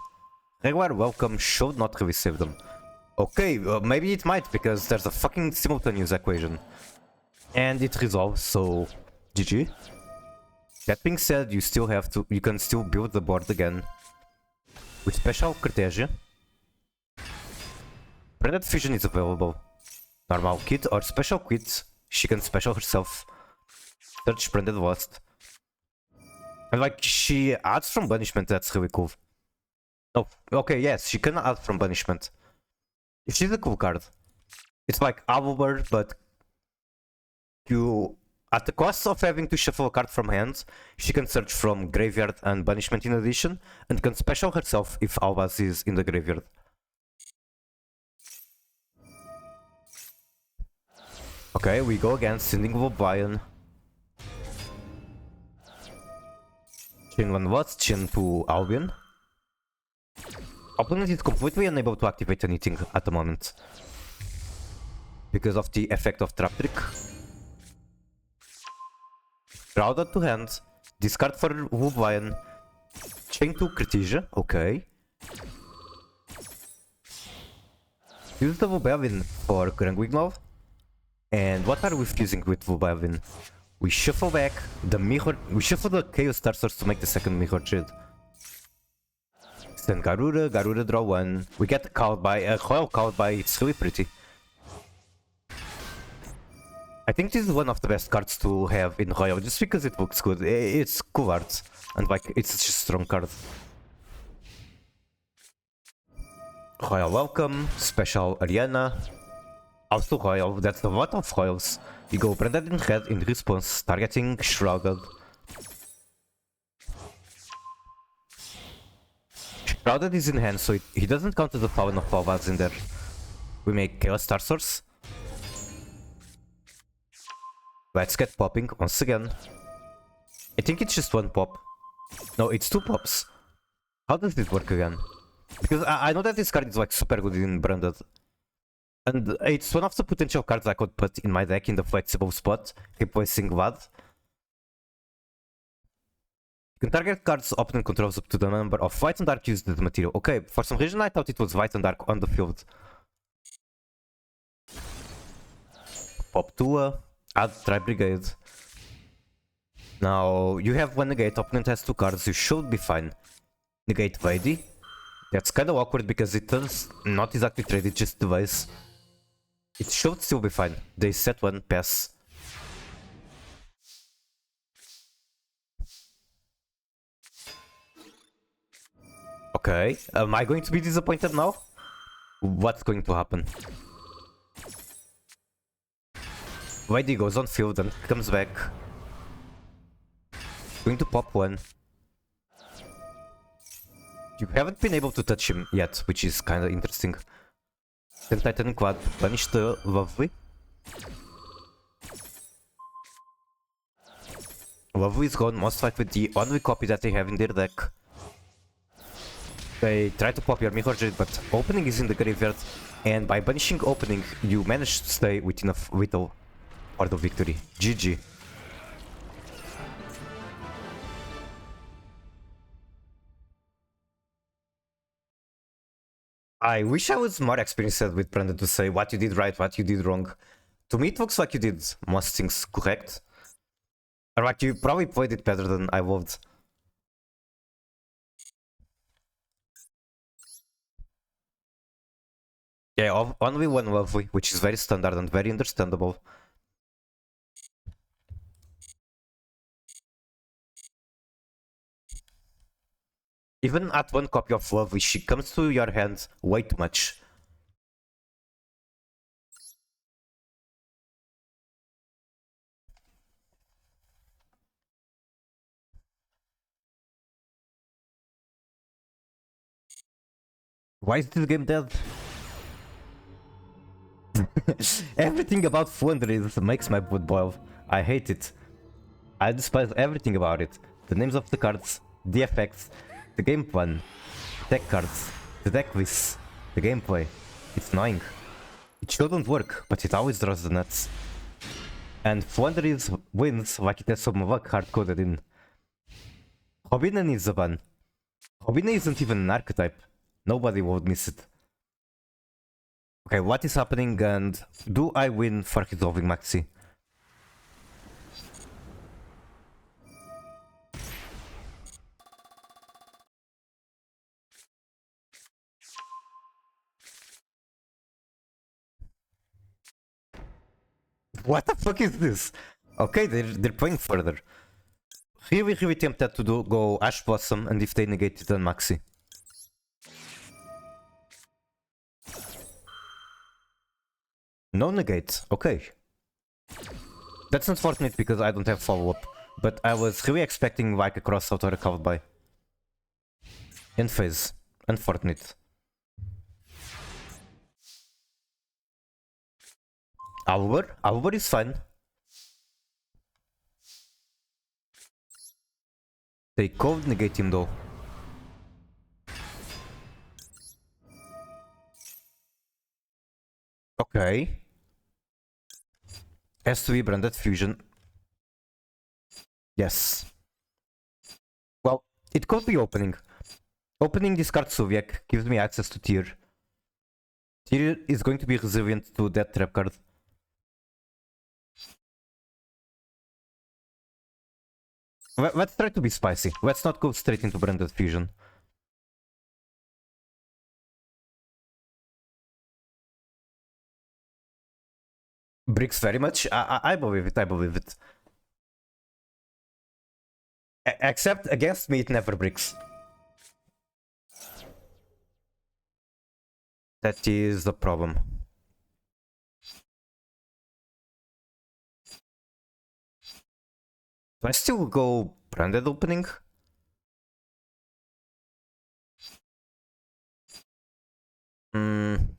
Regular Welcome should not really save them. Okay, maybe it might, because there's a fucking simultaneous equation. And it resolves, so GG. That being said, you can still build the board again. With special Cartesia. Branded Fusion is available. Normal kit or special kit, she can special herself. Search Branded Lost. And like, she adds from banishment, that's really cool. Oh, okay, yes, she can add from banishment. She's a cool card. It's like Albor, but you, at the cost of having to shuffle a card from hand, she can search from graveyard and banishment in addition, and can special herself if Albaz is in the graveyard. Okay, we go again, sending Wobelian. Chain 1 Voss, chain 2 Albion. Opponent is completely unable to activate anything at the moment. Because of the effect of Trap Trick. Draw that to hand. Discard for Wobelian. Chain 2 Cartesia, okay. Use the Wobelian for Grangwignov. And what are we fusing with Wobelian? We shuffle back the mirror. We shuffle the Chaos Star Source to make the second Mirror Jade. Send Garura draw 1. We get called by a Royal called by. It's really pretty. I think this is one of the best cards to have in Royal just because it looks good. It's cool art. And like, it's such a strong card. Royal Welcome, Special Ariana. Also Royal, that's a lot of Royals. You go Branded in red in response, targeting Shrouded. Shrouded is in hand, so he doesn't count as a Fallen of Falvaz in there. We make Chaos Star Source. Let's get popping once again. I think it's just one pop. No, it's two pops. How does this work again? Because I know that this card is like super good in Branded. And it's one of the potential cards I could put in my deck in the flexible spot, replacing Vlad. You can target cards opponent controls up to the number of white and dark used as material. Okay, for some reason I thought it was white and dark on the field. Pop Tua, add Tri Brigade. Now, you have one negate, opponent has two cards, you should be fine. Negate Vadi. That's kinda awkward because it does not exactly trade, it's just device. It should still be fine. They set one, pass. Okay, am I going to be disappointed now? What's going to happen? Vadi goes on field and comes back. Going to pop one. You haven't been able to touch him yet, which is kinda interesting. Then Titan Quad, punish the Lovely. Lovely is gone, most likely the only copy that they have in their deck. They try to pop your Mirror Jade, but opening is in the graveyard, and by banishing opening, you manage to stay with enough Whittle for the victory. GG. I wish I was more experienced with Brandon to say what you did right, what you did wrong. To me, it looks like you did most things correct. Or like you probably played it better than I would. Yeah, only one Lovely, which is very standard and very understandable. Even at one copy of Lovely, she comes to your hand way too much. Why is this game dead? Everything about Flanders makes my blood boil. I hate it. I despise everything about it. The names of the cards, the effects, the game plan, deck cards, the deck lists, the gameplay. It's annoying. It shouldn't work, but it always draws the nuts. And Flanders wins like it has some luck hard-coded in. Hobbiton is a ban. Hobbiton isn't even an archetype. Nobody would miss it. Okay, what is happening and do I win for resolving Maxi? What the fuck is this? Okay, they're playing further. Really tempted to go Ash Blossom, and if they negate it, then Maxi. No negate, okay. That's unfortunate because I don't have follow-up, but I was really expecting like a crossout or a cover by. End phase. Unfortunate. Albor is fine. They cold negate him though. Okay. Has to be Branded Fusion. Yes. Well, it could be opening. Opening this card Soviak gives me access to Tyr. Tyr is going to be resilient to that trap card. Let's try to be spicy. Let's not go straight into Branded Fusion. Bricks very much. I believe it, I believe it. Except against me, it never bricks. That is the problem. Do I still go Branded opening? Mm.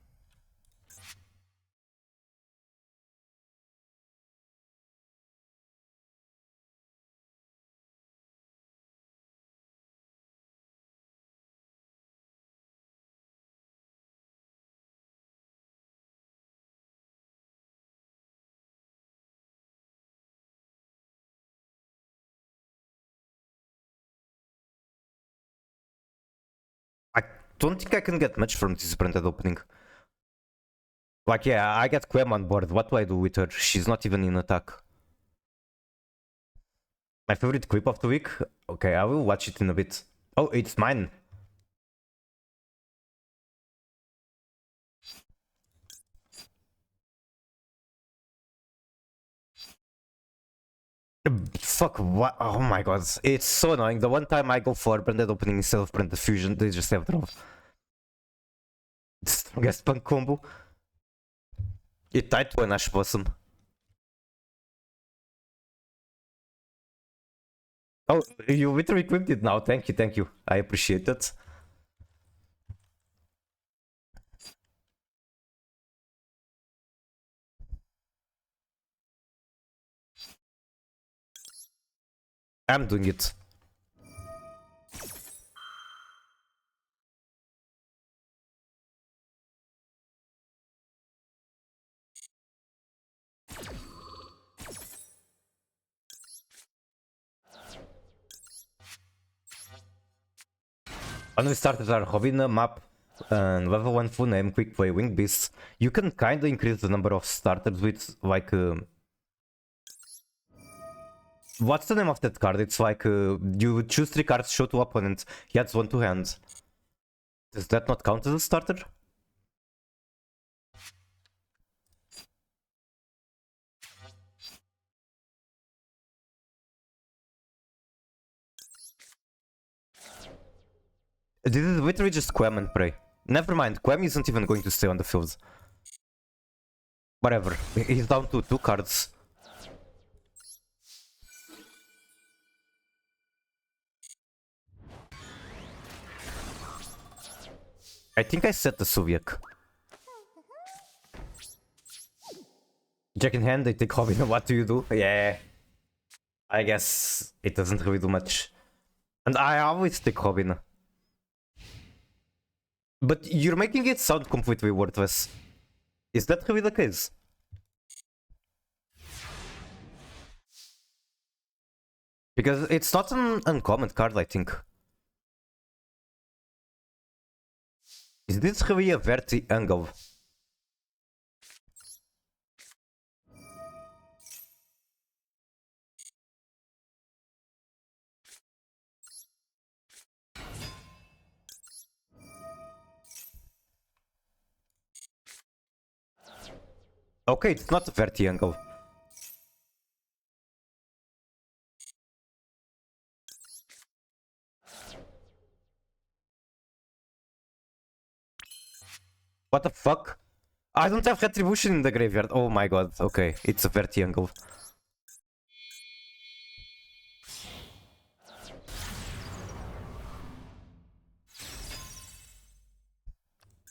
I don't think I can get much from this branded opening. Like, yeah, I get Quem on board. What do I do with her? She's not even in attack. My favorite clip of the week? Okay, I will watch it in a bit. Oh, it's mine. Fuck, what? Oh my god. It's so annoying. The one time I go for branded opening instead of branded fusion, they just have drop. The strongest punk combo. It tied to an Ash Blossom. Oh, you literally equipped it now. Thank you, thank you. I appreciate it. I'm doing it. When we started our Hobina map and level 1 full name, quick play, wing beasts, you can kinda increase the number of starters with like what's the name of that card? It's like you choose 3 cards, show to opponent, he adds 1 to hand. Does that not count as a starter? This is literally just Quem and Prey. Never mind, Quem isn't even going to stay on the field. Whatever, he's down to 2 cards. I think I set the Soviet. Jack in hand, they take Hobby. What do you do? Yeah. I guess it doesn't really do much. And I always take Hobby. But you're making it sound completely worthless. Is that really the case? Because it's not an uncommon card, I think. Is this really a Verti angle? Okay, it's not a Verti angle. What the fuck? I don't have Retribution in the graveyard. Oh my god, okay, it's a Verti angle.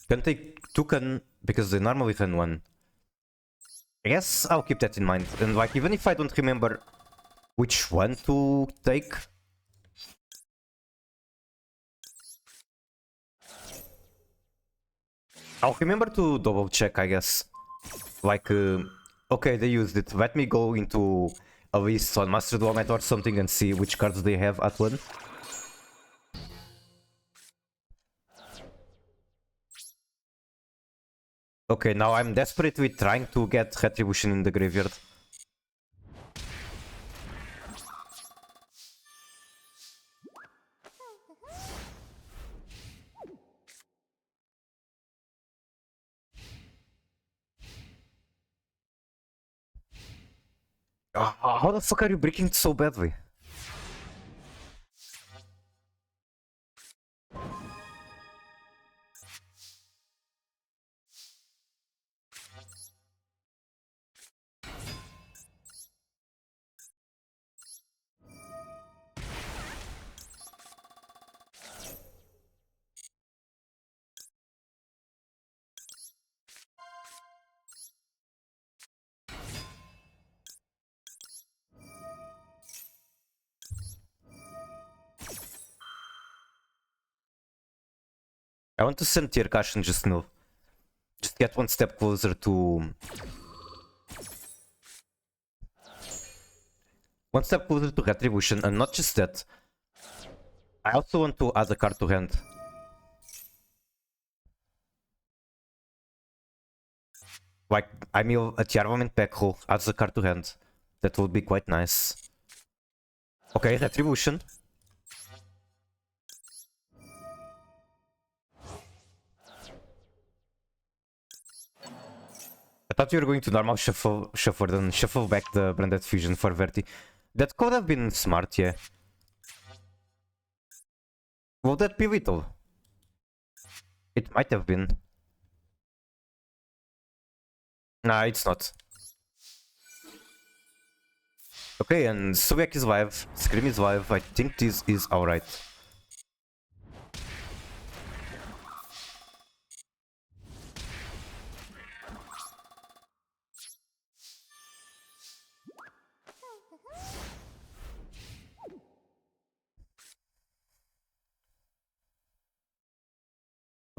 Can take Toucan because they normally run one. I guess I'll keep that in mind. And like, even if I don't remember which one to take, I'll remember to double check, I guess. Like, okay, they used it. Let me go into a list on Master Duel Net or something and see which cards they have at one. Okay, now I'm desperately trying to get Retribution in the graveyard. How the fuck are you breaking it so badly? I want to send Tirkash and just know. Just get one step closer to... One step closer to Retribution, and not just that. I also want to add a card to hand. Like, I mean, a Tiarvament Pekro adds a card to hand. That would be quite nice. Okay, Retribution. I thought you were going to normal shuffle, then shuffle back the Branded Fusion for Verti. That could have been smart, yeah. Will that be lethal? It might have been. Nah, it's not. Okay, and Subiak is live, Scream is live. I think this is alright.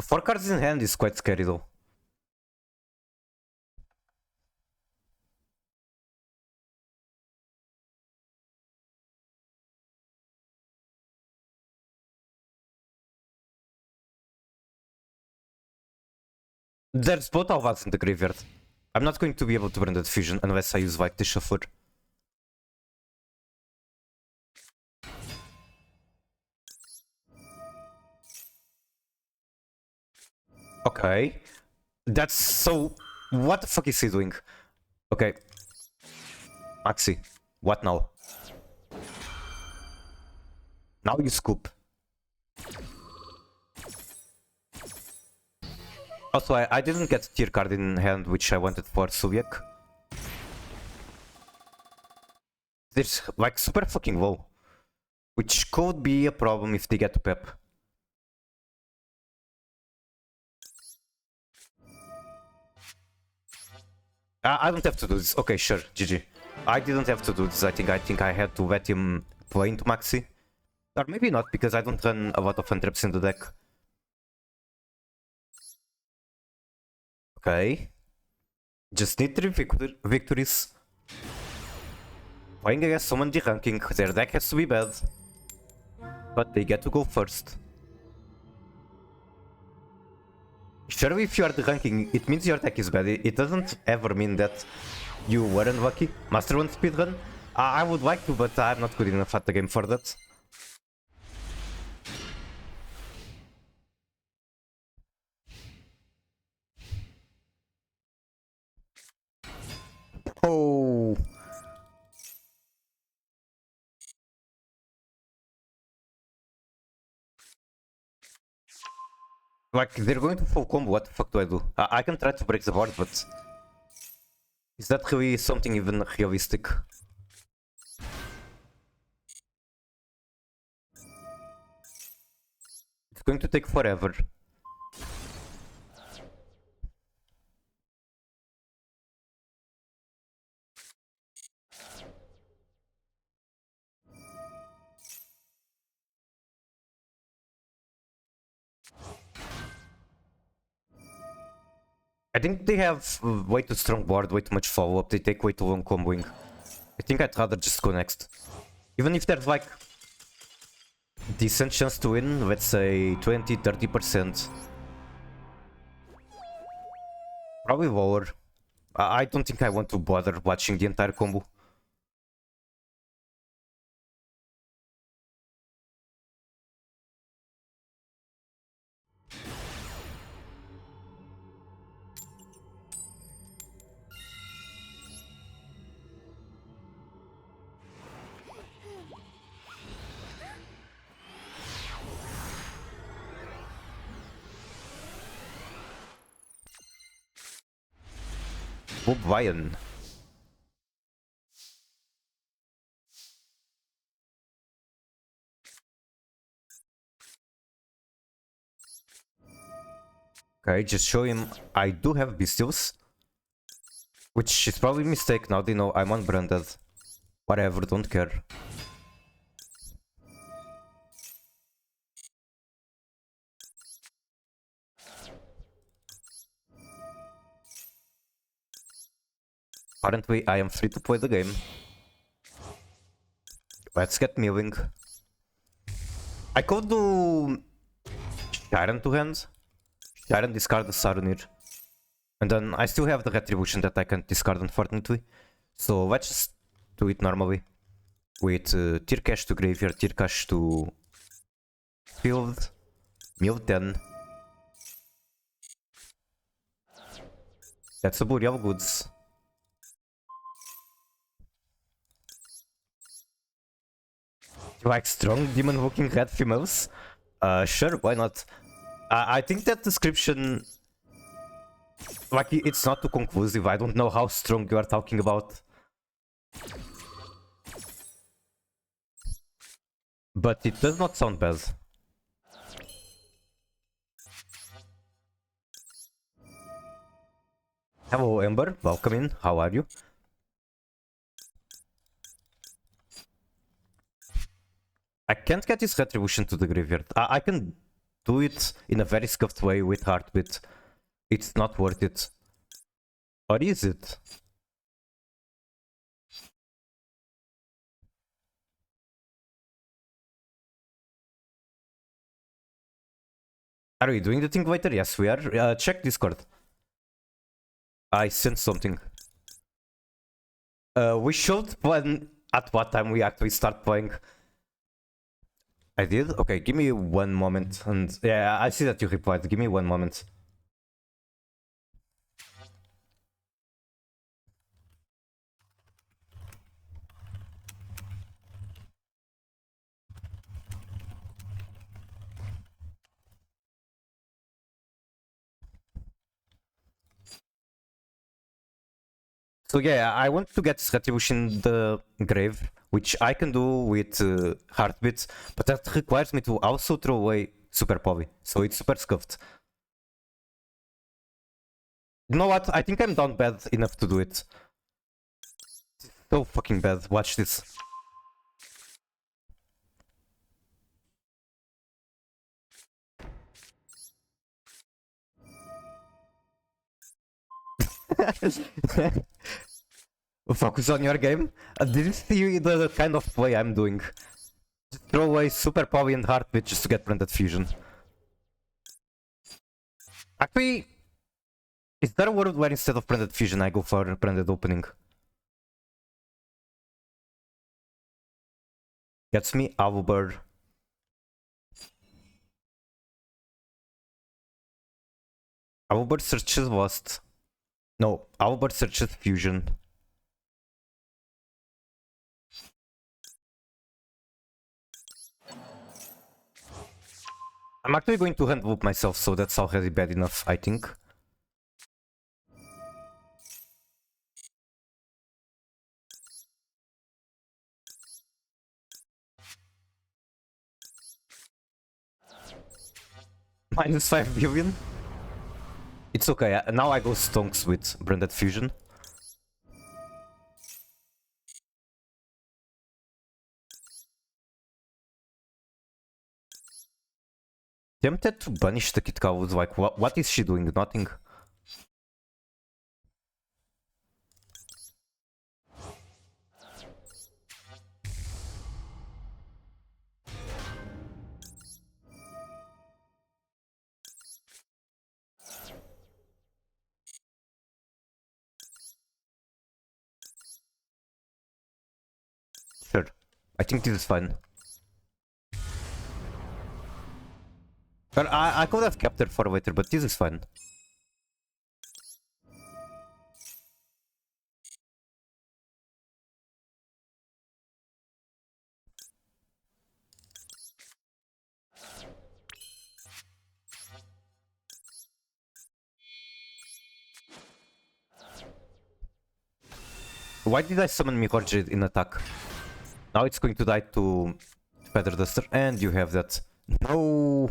Four cards in hand is quite scary though. There's both of us in the graveyard. I'm not going to be able to burn that fusion unless I use like the shuffler. Okay. That's so... What the fuck is he doing? Okay. Maxi, what now? Now you scoop. Also, I didn't get tier card in hand, which I wanted for Subiak. There's like super fucking low. Which could be a problem if they get to Pep. I don't have to do this. Okay, sure, GG. I didn't have to do this. I think I had to let him play into Maxi. Or maybe not, because I don't run a lot of untraps in the deck. Okay. Just need 3 victories. Playing against someone de-ranking, their deck has to be bad. But they get to go first. Sure, if you are de-ranking, it means your deck is bad. It doesn't ever mean that you were unlucky. Master 1 speedrun? I would like to, but I'm not good enough at the game for that. Oh. Like, they're going to full combo, what the fuck do I do? I can try to break the board, but... Is that really something even realistic? It's going to take forever. I think they have way too strong board, way too much follow-up, they take way too long comboing. I think I'd rather just go next. Even if there's like... decent chance to win, let's say 20-30%. Probably lower. I don't think I want to bother watching the entire combo. Bob Ryan. Okay, just show him I do have Bestials. Which is probably a mistake, now they know I'm unbranded. Whatever, don't care. Currently, I am free to play the game. Let's get milling. I could do Sharon to hand. Sharon discard the Sarunir. And then I still have the Retribution that I can't discard, unfortunately. So let's just do it normally. With Tirkash to graveyard, Tirkash to field, mill 10. That's a Burial Goods. You like strong demon looking red females? Sure, why not? I think that description, like, it's not too conclusive. I don't know how strong you are talking about. But it does not sound bad. Hello Ember, welcome in. How are you? I can't get his Retribution to the graveyard. I can do it in a very scuffed way with Heartbeat. It's not worth it. Or is it? Are we doing the thing later? Yes, we are. Check Discord. I sent something. We should plan at what time we actually start playing. I did? Okay, give me one moment. And yeah, I see that you replied. Give me one moment. So yeah, I want to get Retribution in the grave, which I can do with Heartbeat, but that requires me to also throw away Super Poly, so it's super scuffed. You know what? I think I'm down bad enough to do it. So fucking bad. Watch this. Focus on your game. Did you see the kind of play I'm doing? Just throw away Super Poly and Heartbeat just to get Branded Fusion. Actually, is there a world where instead of Branded Fusion I go for Branded Opening? Gets me Owlbird. Owlbird searches Lost. No, Owlbird searches Fusion. I'm actually going to hand loop myself, so that's already bad enough, I think. Minus 5 billion? It's okay, now I go stonks with Branded Fusion. Tempted to banish the Kitkawood, like, what is she doing? Nothing. Sure, I think this is fine. But I could have kept her for later, but this is fine. Why did I summon Mirror Jade in attack? Now it's going to die to Feather Duster, and you have that. No!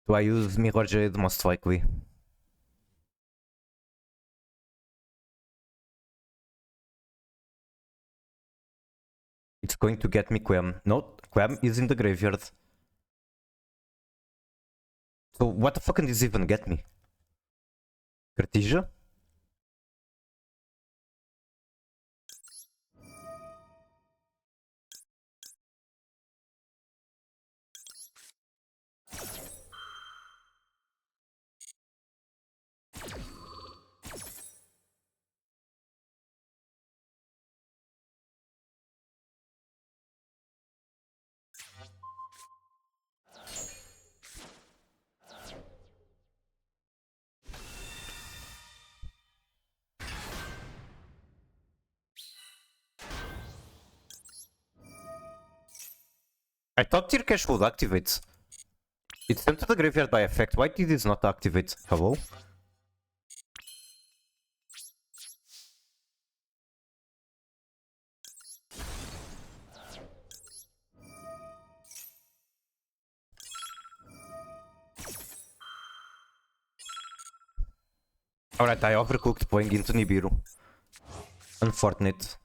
Do I use Mirror Jade? Most likely. It's going to get me Quem. No, Quem is in the graveyard. So what the fuck can this even get me? Cartesia? I thought Tirkesh would activate. It's sent to the graveyard by effect. Why did it not activate? Hello? Alright, I overcooked playing into Nibiru. Unfortunate.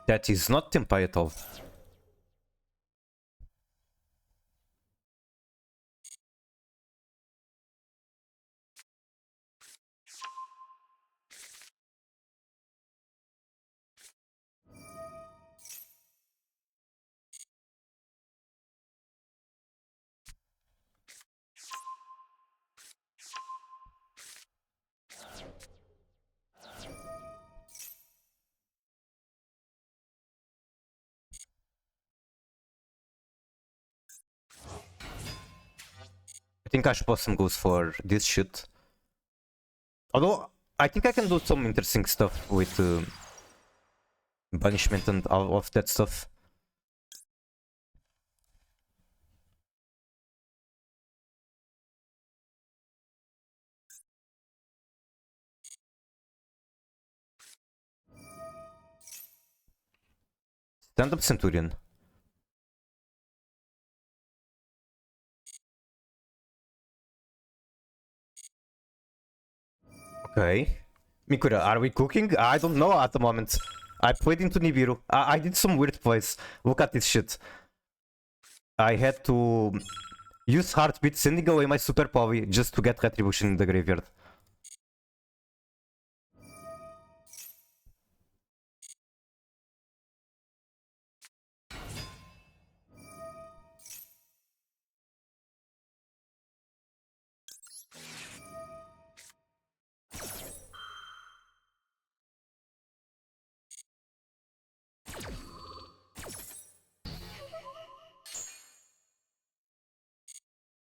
That is not Tempai at all. I think Ashpossum goes for this shit. Although, I think I can do some interesting stuff with banishment and all of that stuff. Stand up Centurion. Okay. Mikura, are we cooking? I don't know at the moment. I played into Nibiru. I did some weird plays. Look at this shit. I had to use Heartbeat, sending away my Super Powy just to get Retribution in the graveyard.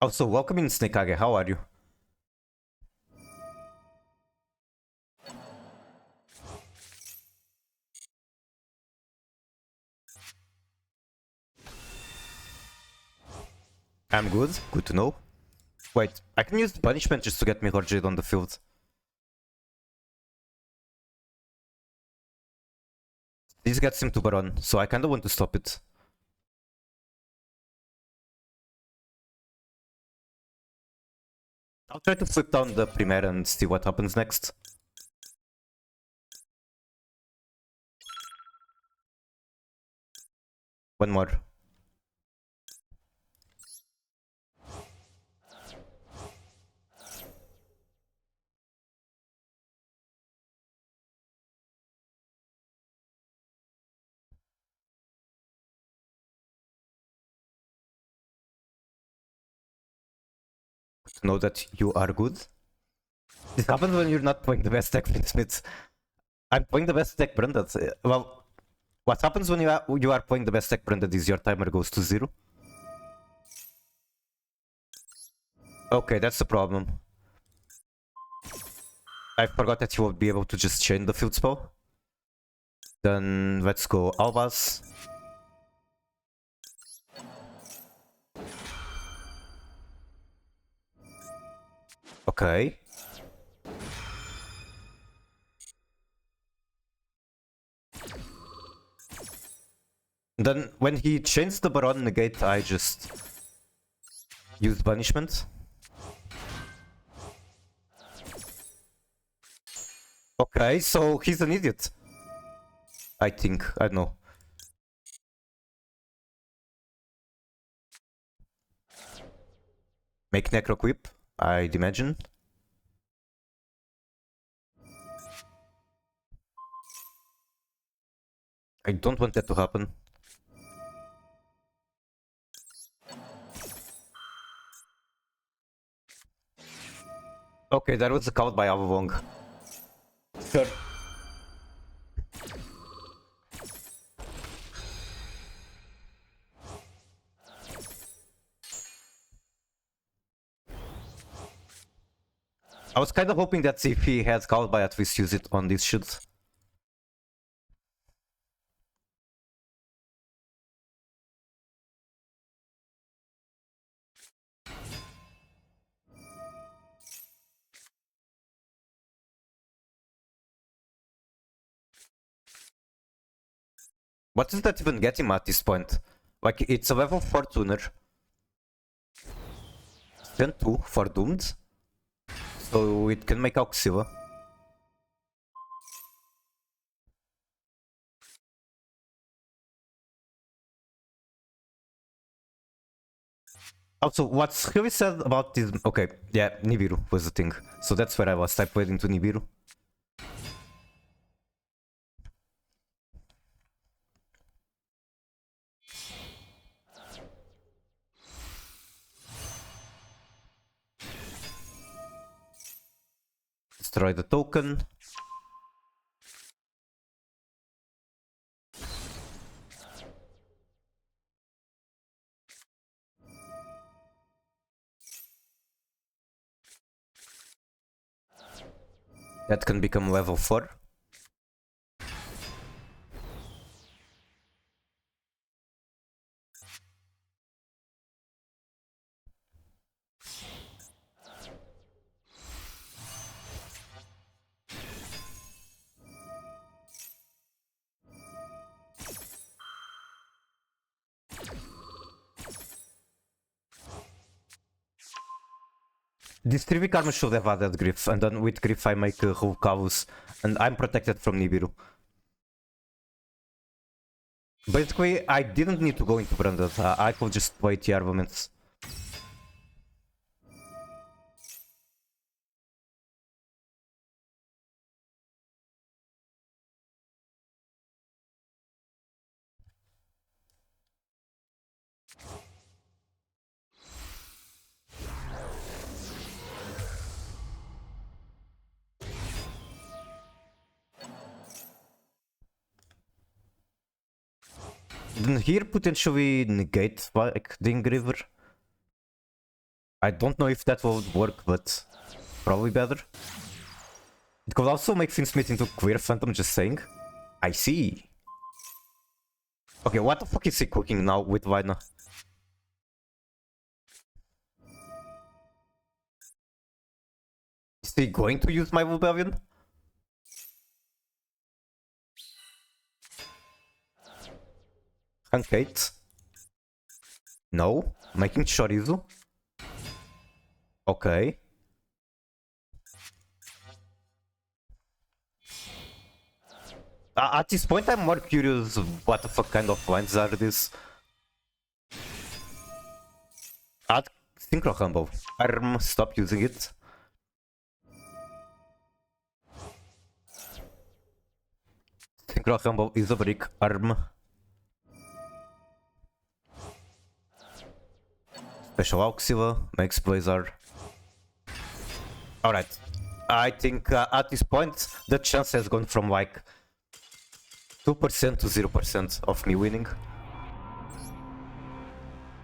Also, welcome in Snakage, how are you? I'm good, good to know. Wait, I can use Banishment just to get me Horjade on the field. This gets him to Baron, so I kinda want to stop it. I'll try to flip down the Primera and see what happens next. One more. To know that you are good. This happens when you're not playing the best deck, Smith. I'm playing the best deck, Branded. Well, what happens when you are playing the best deck, Branded, is your timer goes to 0. Okay, that's the problem. I forgot that you will be able to just chain the field spell. Then let's go Albaz. Okay. Then when he chains the Baron negate, I just use Banishment. Okay, so he's an idiot. I think, I don't know. Make Necro Quip, I'd imagine. I don't want that to happen. Okay, that was a count by Avavong. Sure. I was kind of hoping that if he had Cowed, I at least use it on this shield. What does that even get him at this point? Like, it's a level 4 tuner. Then 2 for Doomed. So it can make Auxilla. Also, what's really sad about this... Okay, yeah, Nibiru was the thing. So that's where I was type waiting to Nibiru. Destroy the token. That can become level 4. This 3-week armor should have added Griff, and then with Griff I make Ruvkavus, and I'm protected from Nibiru. Basically, I didn't need to go into Branded, I could just wait the armaments. Then here potentially negate like the Engraver. I don't know if that would work, but probably better. It could also make Finsmith into Queer Phantom, just saying. I see. Okay, what the fuck is he cooking now with Vina? Is he going to use my Rebellion? Kate? No. Making Chorizo? Okay. At this point, I'm more curious what the fuck kind of lines are these. Add Synchro Humble. Arm, stop using it. Synchro Humble is a brick. Arm. Special Auxilla, makes Blizzard. Alright. I think at this point, the chance has gone from like 2% to 0% of me winning.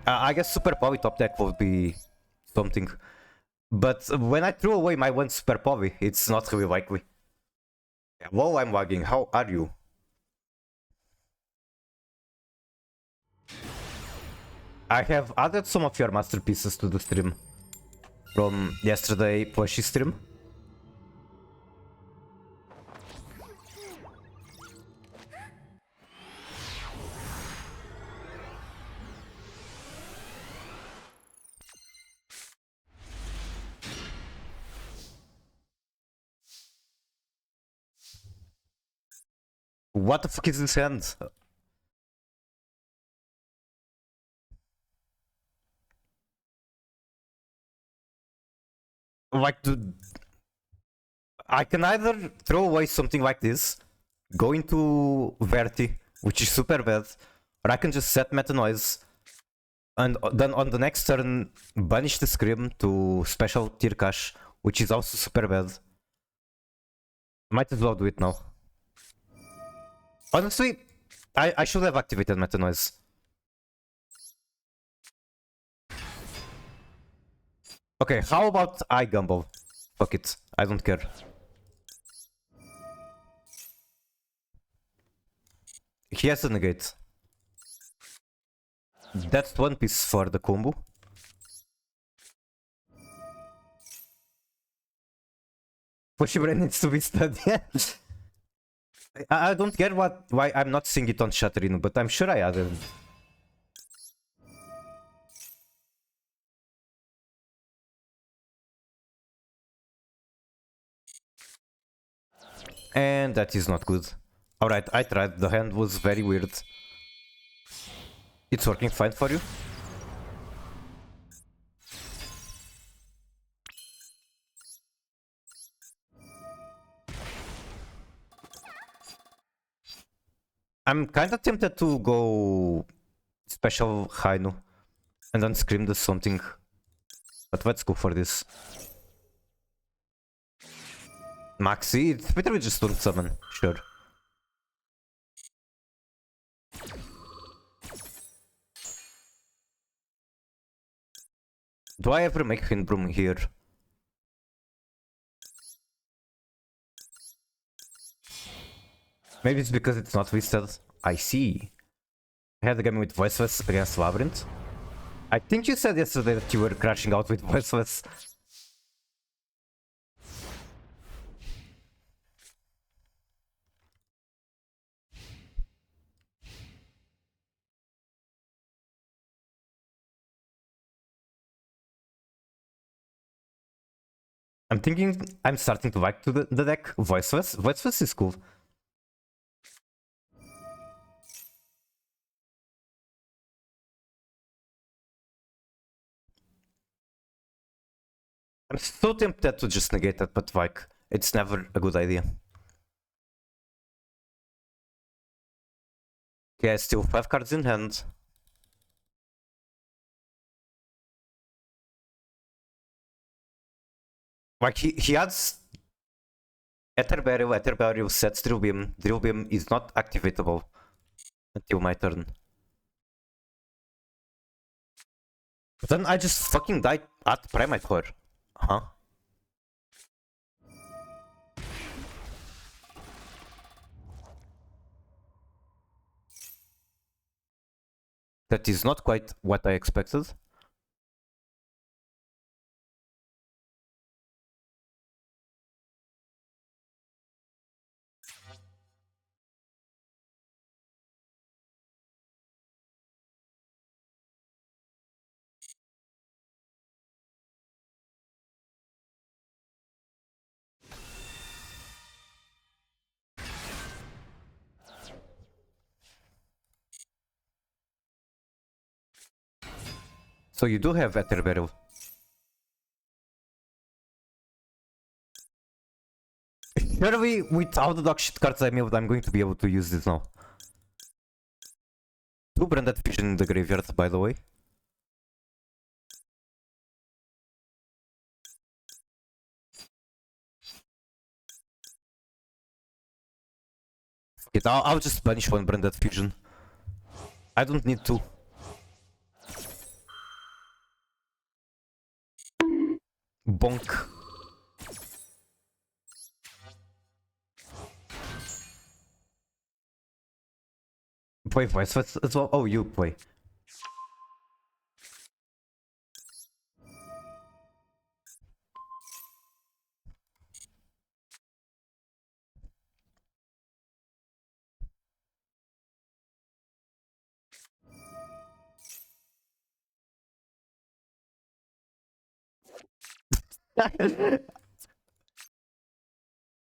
I guess Super Poly top deck would be something. But when I threw away my one Super Poly, it's not really likely. Yeah, whoa, I'm lagging. How are you? I have added some of your masterpieces to the stream from yesterday plushie stream. What the fuck is this hand? Like, I can either throw away something like this, go into Verti, which is super bad, or I can just set Meta Noise, and then on the next turn banish the Scream to special Tirkash, which is also super bad. Might as well do it now. Honestly, I should have activated Meta Noise. Okay, how about I Gumball? Fuck it. I don't care. He has a negate. That's one piece for the combo. Pushibra needs to be studied. I don't get why I'm not seeing it on Shatterino, but I'm sure I added. And that is not good. Alright, I tried. The hand was very weird. It's working fine for you? I'm kinda tempted to go special Hainu and then scream this something. But let's go for this. Maxi, it's better we just don't summon, sure. Do I ever make Hindbroom here? Maybe it's because it's not twisted. I see. I had a game with Voiceless against Labyrinth. I think you said yesterday that you were crashing out with Voiceless. I'm thinking I'm starting to like to the deck. Voiceless. Voiceless is cool. I'm so tempted to just negate that, but like, it's never a good idea. Okay, still 5 cards in hand. Like, he adds Ether Barrier sets Drill Beam. Drill Beam is not activatable until my turn. But then I just fucking died at Primate Core. Huh? That is not quite what I expected. So you do have Ether Barrel. Surely, with all the dog shit cards I made, I'm going to be able to use this now. 2 Branded Vision in the graveyard, by the way. I'll just banish 1 Branded Fusion. I don't need to. Bonk. Play voice as well. Oh, you play.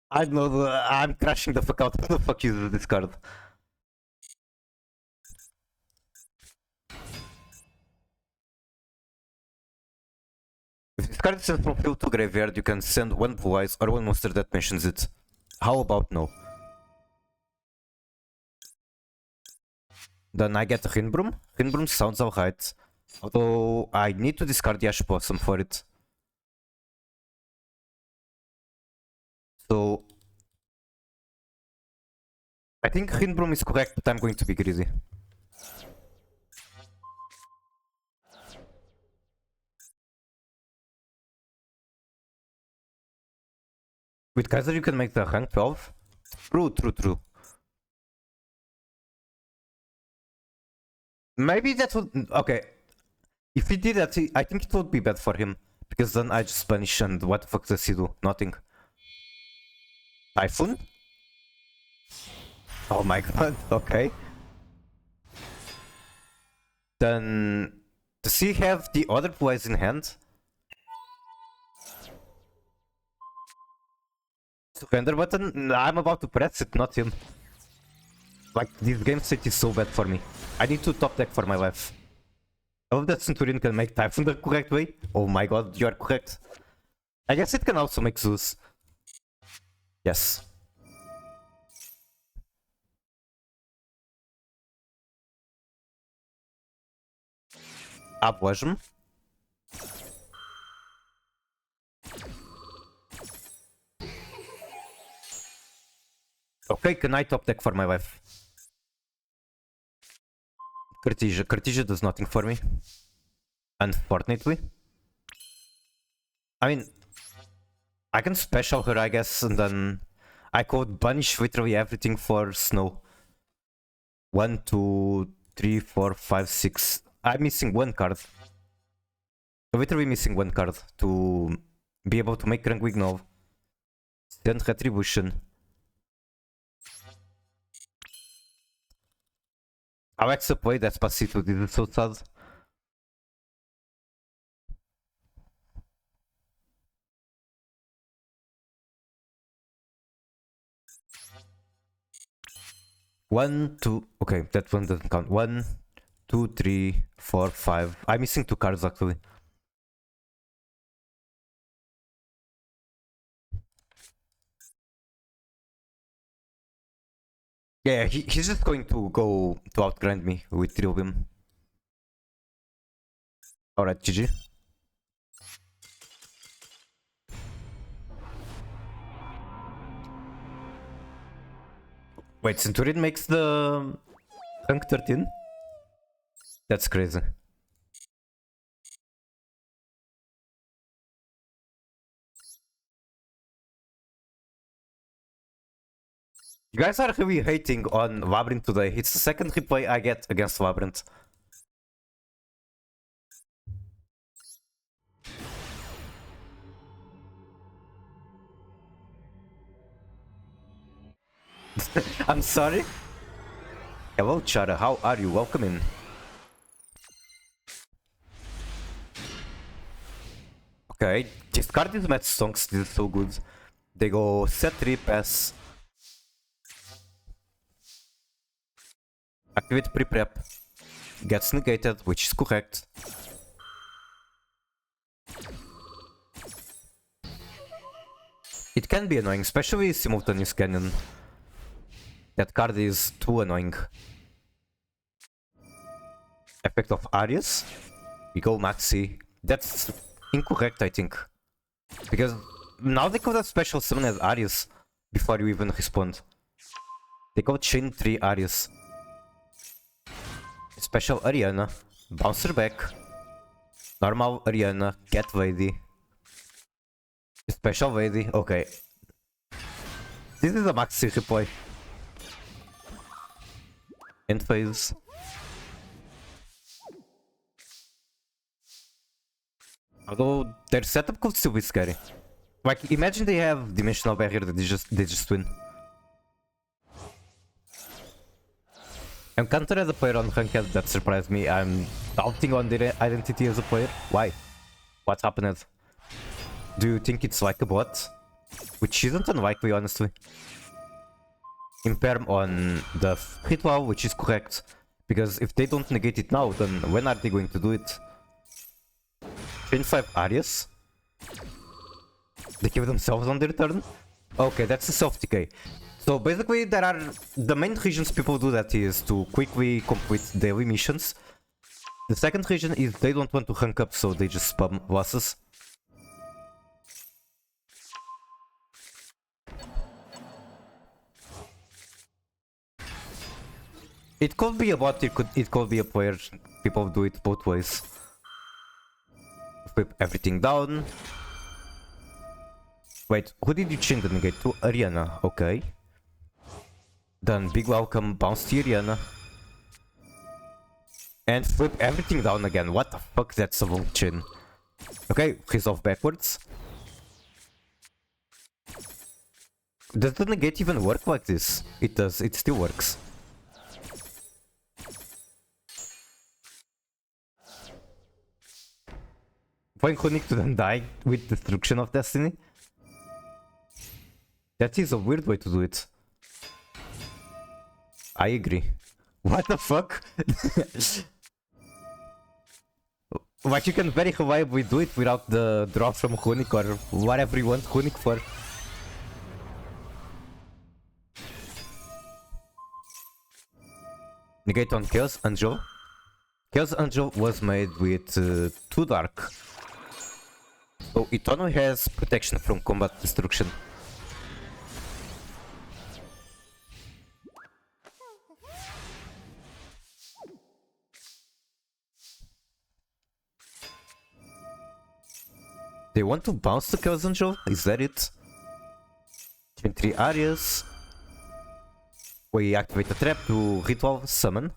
I know. I'm crashing the fuck out. What the fuck is this card? If this card is sent from field to graveyard, you can send 1 Blue Eyes or 1 monster that mentions it. How about no? Then I get a Hindbroom. Hindbroom sounds alright. Although I need to discard Yash Blossom for it. So I think Hindbroom is correct, but I'm going to be greedy. With Kaiser you can make the rank 12. True. Maybe that would... Okay. If he did that, I think it would be bad for him. Because then I just punish and what the fuck does he do? Nothing. Typhoon? Oh my god, okay. Then... Does he have the other plays in hand? Surrender button? I'm about to press it, not him. Like, this game state is so bad for me. I need to top deck for my life. I hope that Centurion can make Typhoon the correct way. Oh my god, you are correct. I guess it can also make Zeus. Yes. Обложим. Okay, can I top deck for my life? Cartesia does nothing for me. Unfortunately. I mean, I can special her, I guess, and then I could banish literally everything for snow. 1, 2, 3, 4, 5, 6. I'm missing one card. Literally missing one card to be able to make Rangwignov. Send Retribution. Alexa play Despacito, this is so sad. One, two, okay, that one doesn't count. 1, 2, 3, 4, 5. I'm missing 2 cards actually. Yeah, he's just going to go to outgrind me with 3 of him. Alright, GG. Wait, Centurion makes the rank 13? That's crazy. You guys are really hating on Labyrinth today. It's the second replay I get against Labyrinth. I'm sorry. Hello, Chara. How are you? Welcome in. Okay, discard these match songs. This is so good. They go set 3, pass. Activate pre-prep. Gets negated, which is correct. It can be annoying, especially Simultaneous Cannon. That card is too annoying. Effect of Arius. We go Maxi. That's incorrect, I think. Because now they could have special summon as Arius before you even respond. They go Chain 3 Arius. Special Ariana. Bouncer back. Normal Ariana. Get Vady. Special Vady. Okay. This is a Maxi replay. End phase. Although their setup could still be scary. Like, imagine they have Dimensional Barrier that they just win. Encounter as a player on Ranked, that surprised me. I'm doubting on their identity as a player. Why? What happened? Do you think it's like a bot? Which isn't unlikely, honestly. Imperm on the ritual, which is correct. Because if they don't negate it now, then when are they going to do it? Chain 5 Arius? They give themselves on their turn? Okay, that's a self-decay. So basically there are... The main reasons people do that is to quickly complete daily missions. The second reason is they don't want to rank up, so they just spam losses. It could be a bot, it could be a player. People do it both ways. Flip everything down. Wait, who did you chain the negate to? Ariana, okay. Then big welcome, bounce to Ariana. And flip everything down again. What the fuck, that's a long chain. Okay, resolve backwards. Does the negate even work like this? It does, it still works. Point Honig to then die with Destruction of Destiny? That is a weird way to do it. I agree. What the fuck? Like you can very reliably do it without the drop from Honig or whatever you want Honig for. Negate on Chaos Angel. Chaos Angel was made with 2 dark. So it only has protection from combat destruction. They want to bounce the Chaos Angel? Is that it? 23 areas. We activate the trap to ritual summon.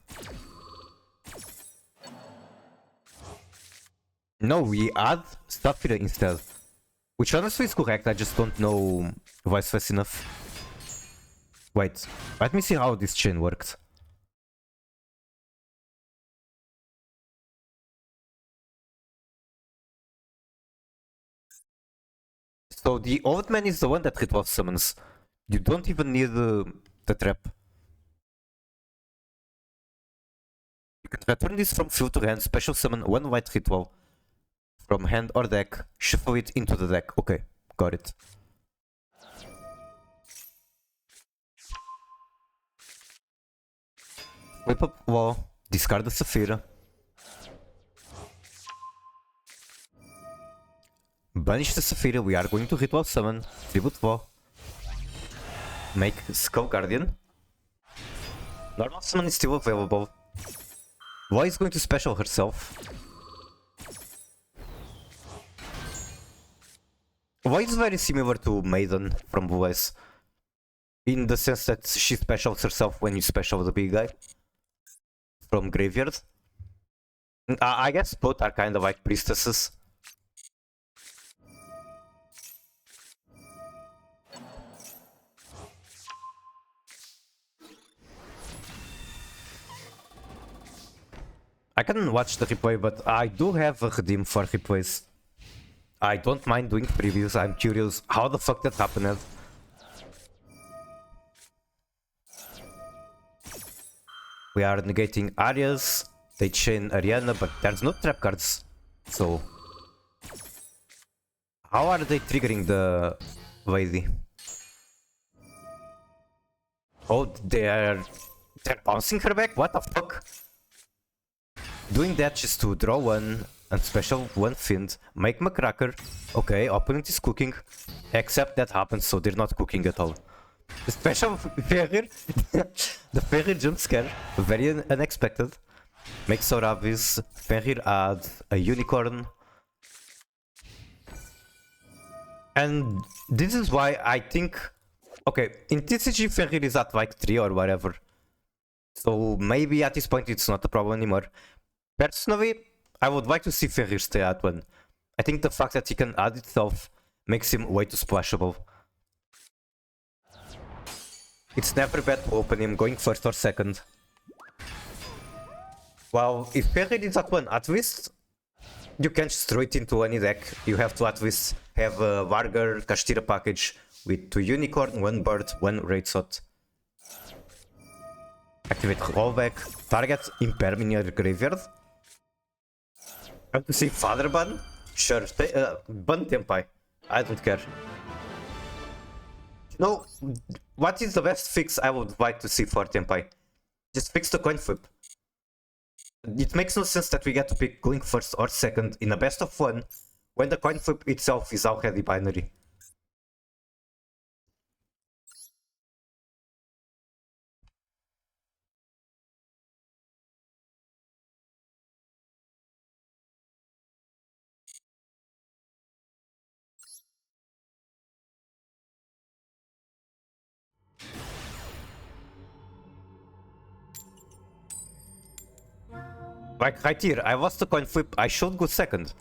No, we add Saphira instead. Which honestly is correct, I just don't know Voice fast enough. Wait, let me see how this chain worked. So the old man is the one that ritual summons. You don't even need the trap. You can return this from field to hand, special summon 1 white ritual from hand or deck, shuffle it into the deck. Okay, got it. Flip up wall, discard the Saphira. Banish the Saphira, we are going to ritual summon, tribute wall. Make Skull Guardian. Normal summon is still available. Void is going to special herself. Void is very similar to Maiden from Blue Eyes. In the sense that she specials herself when you special the big guy. From Graveyard. I guess both are kind of like priestesses. I can watch the replay, but I do have a redeem for replays. I don't mind doing previews, I'm curious how the fuck that happened. We are negating Arias, they chain Ariana, but there's no trap cards. So... how are they triggering the lady? Oh, they're bouncing her back? What the fuck? Doing that just to draw one and special one Fiend, make Macracker. Okay, opponent is cooking. Except that happens, so they're not cooking at all. The special Fenrir, the Fenrir jump scare, very unexpected. Makes Soravis, Fenrir add a unicorn. And this is why I think... okay, in TCG Fenrir is at like 3 or whatever. So maybe at this point it's not a problem anymore. Personally, I would like to see Fenrir stay at 1. I think the fact that he can add itself makes him way too splashable. It's never bad to open him going first or second. Well, if Fenrir is at 1, at least you can just throw it into any deck. You have to at least have a Vargar Kashtira package with 2 Unicorn, 1 Bird, 1 Raidsot. Activate Rollback, target Imperm in your graveyard. Want to see Father Ban? Sure, ban Tempai. I don't care. No, what is the best fix I would like to see for Tempai? Just fix the coin flip. It makes no sense that we get to pick going first or second in a best of 1 when the coin flip itself is already binary. Like right here, I lost the coin flip, I should go second.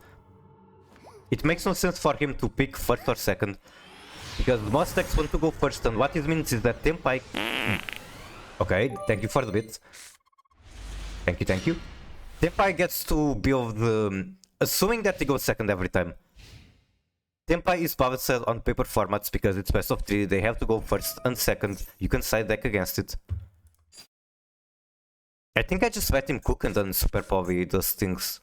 It makes no sense for him to pick first or second. Because most decks want to go first, and what it means is that Tempai... Okay, thank you for the bit. Thank you, thank you. Tempai gets to build the... Assuming that he goes second every time. Tempai is balanced on paper formats because it's best of 3, they have to go first and second. You can side deck against it. I think I just let him cook and then Super Povi does things.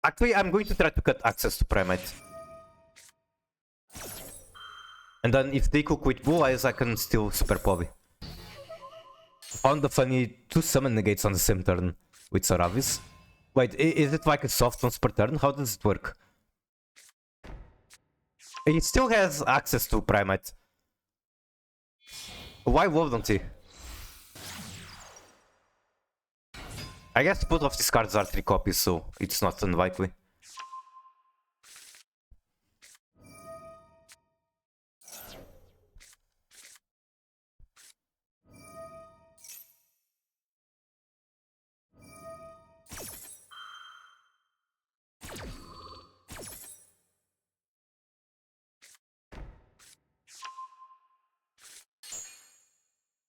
Actually, I'm going to try to cut access to Primate. And then if they cook with Blue Eyes, I can still Super Povi. Found the funny 2 summon negates on the same turn with Saravis. Wait, is it like a soft once per turn? How does it work? He still has access to Primate. Why wouldn't he? I guess both of these cards are 3 copies, so it's not unlikely.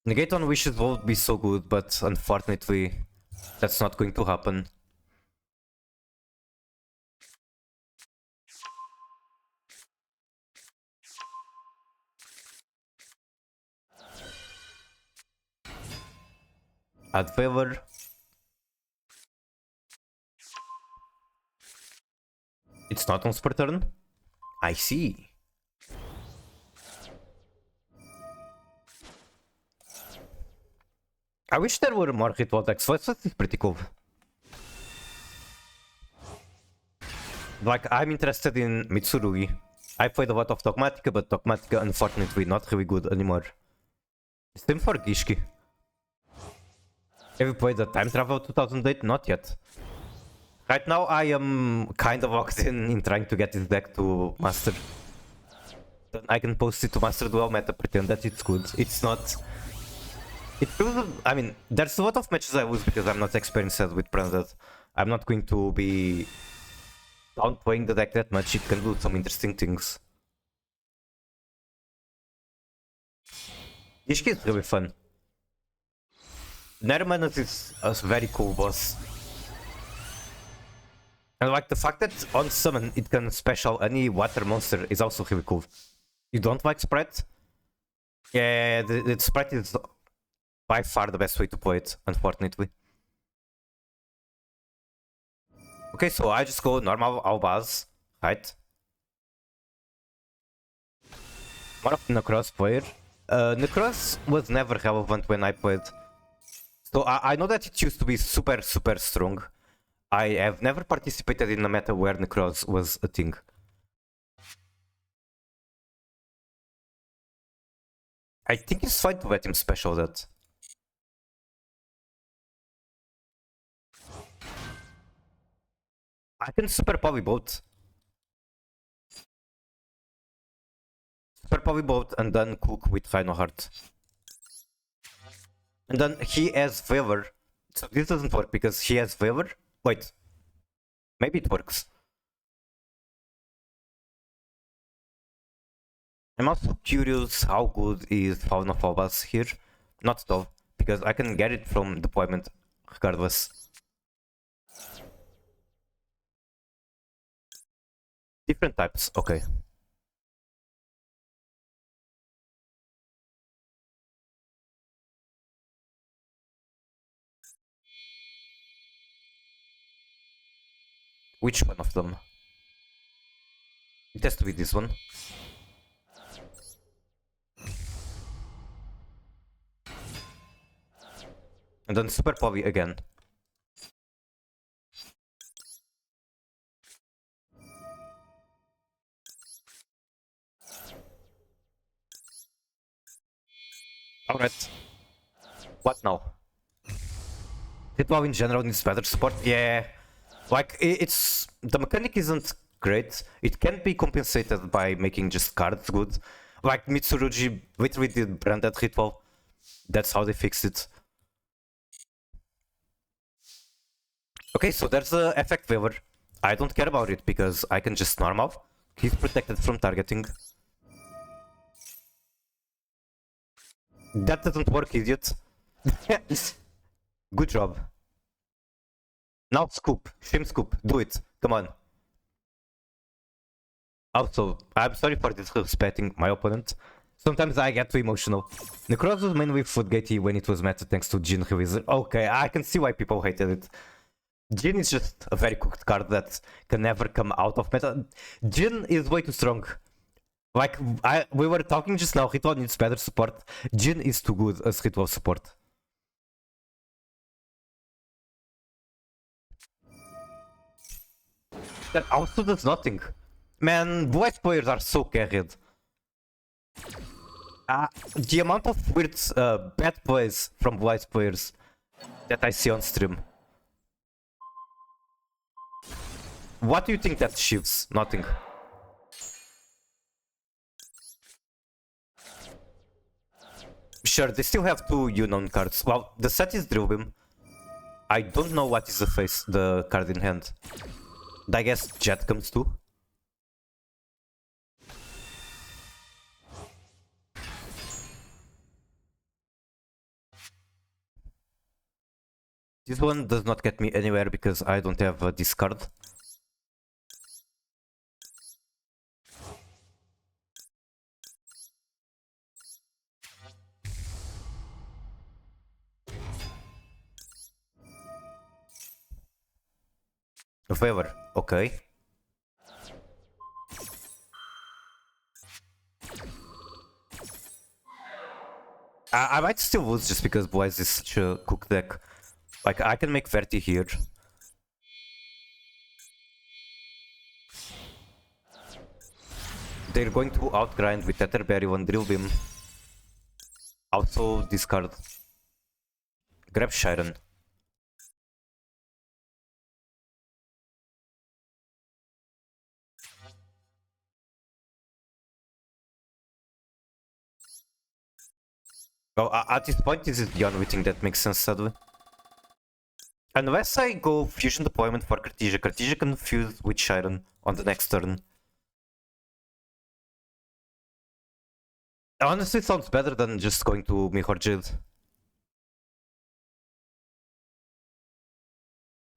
Negate on Wishes won't be so good, but unfortunately, that's not going to happen. Add favor. It's not on per turn. I see. I wish there were more ritual decks. That's pretty cool. Like, I'm interested in Mitsurugi. I played a lot of Dogmatica, but Dogmatica unfortunately not really good anymore. Same for Gishki. Have you played the Time Travel 2008? Not yet. Right now I am kind of locked in trying to get this deck to Master. Then I can post it to Master Duel Meta, pretend that it's good. It's not... It feels... I mean, there's a lot of matches I lose because I'm not experienced with Pranzad. I'm not going to be downplaying the deck that much. It can do some interesting things. Ishki is really fun. Nermanus is a very cool boss. And like the fact that on summon it can special any water monster is also really cool. You don't like Sprite? Yeah, the Sprite is by far the best way to play it, unfortunately. Okay, so I just go normal Albaz, right? One of the Necros player. Necros was never relevant when I played. So I know that it used to be super strong. I have never participated in a meta where Necros was a thing. I think it's fine to let him special that. I can Super Poly both. Super Poly both and then cook with Final Heart. And then he has favor. So this doesn't work because he has favor. Wait. Maybe it works. I'm also curious how good is Fauna of Albaz here. Not though, because I can get it from deployment regardless. Different types, okay. Which one of them? It has to be this one. And then Super Poly again. Alright. What now? Hitbow in general needs better support? Yeah. Like, it's... The mechanic isn't great. It can be compensated by making just cards good. Like, Mitsurugi literally did Branded Ritual. That's how they fixed it. Okay, so there's the effect waiver. I don't care about it because I can just normal. He's protected from targeting. That doesn't work, idiot. Good job. Now scoop. Shame scoop. Do it. Come on. Also, I'm sorry for disrespecting my opponent. Sometimes I get too emotional. Necros was mainly Footgatey when it was meta thanks to Jhin Rewizard. Okay, I can see why people hated it. Jhin is just a very cooked card that can never come out of meta. Jhin is way too strong. Like, we were talking just now, Ritual needs better support. Jhin is too good as Ritual support. That also does nothing. Man, Blue players are so carried. The amount of weird bad plays from Blue players that I see on stream. What do you think that shifts? Nothing. Sure, they still have two unknown cards. Well, the set is Drillbeam. I don't know what is the card in hand. I guess Jet comes too. This one does not get me anywhere because I don't have a discard. A favor, okay. I might still lose just because Blaze is such a cooked deck. Like, I can make Verti here. They're going to outgrind with Tetherberry on Drillbeam. Also discard. Grab Shiren. Well, at this point, this is the only thing that makes sense, sadly. Unless I go Fusion Deployment for Cartesia, Cartesia can fuse with Shiren on the next turn. Honestly, it sounds better than just going to Mihor Jade.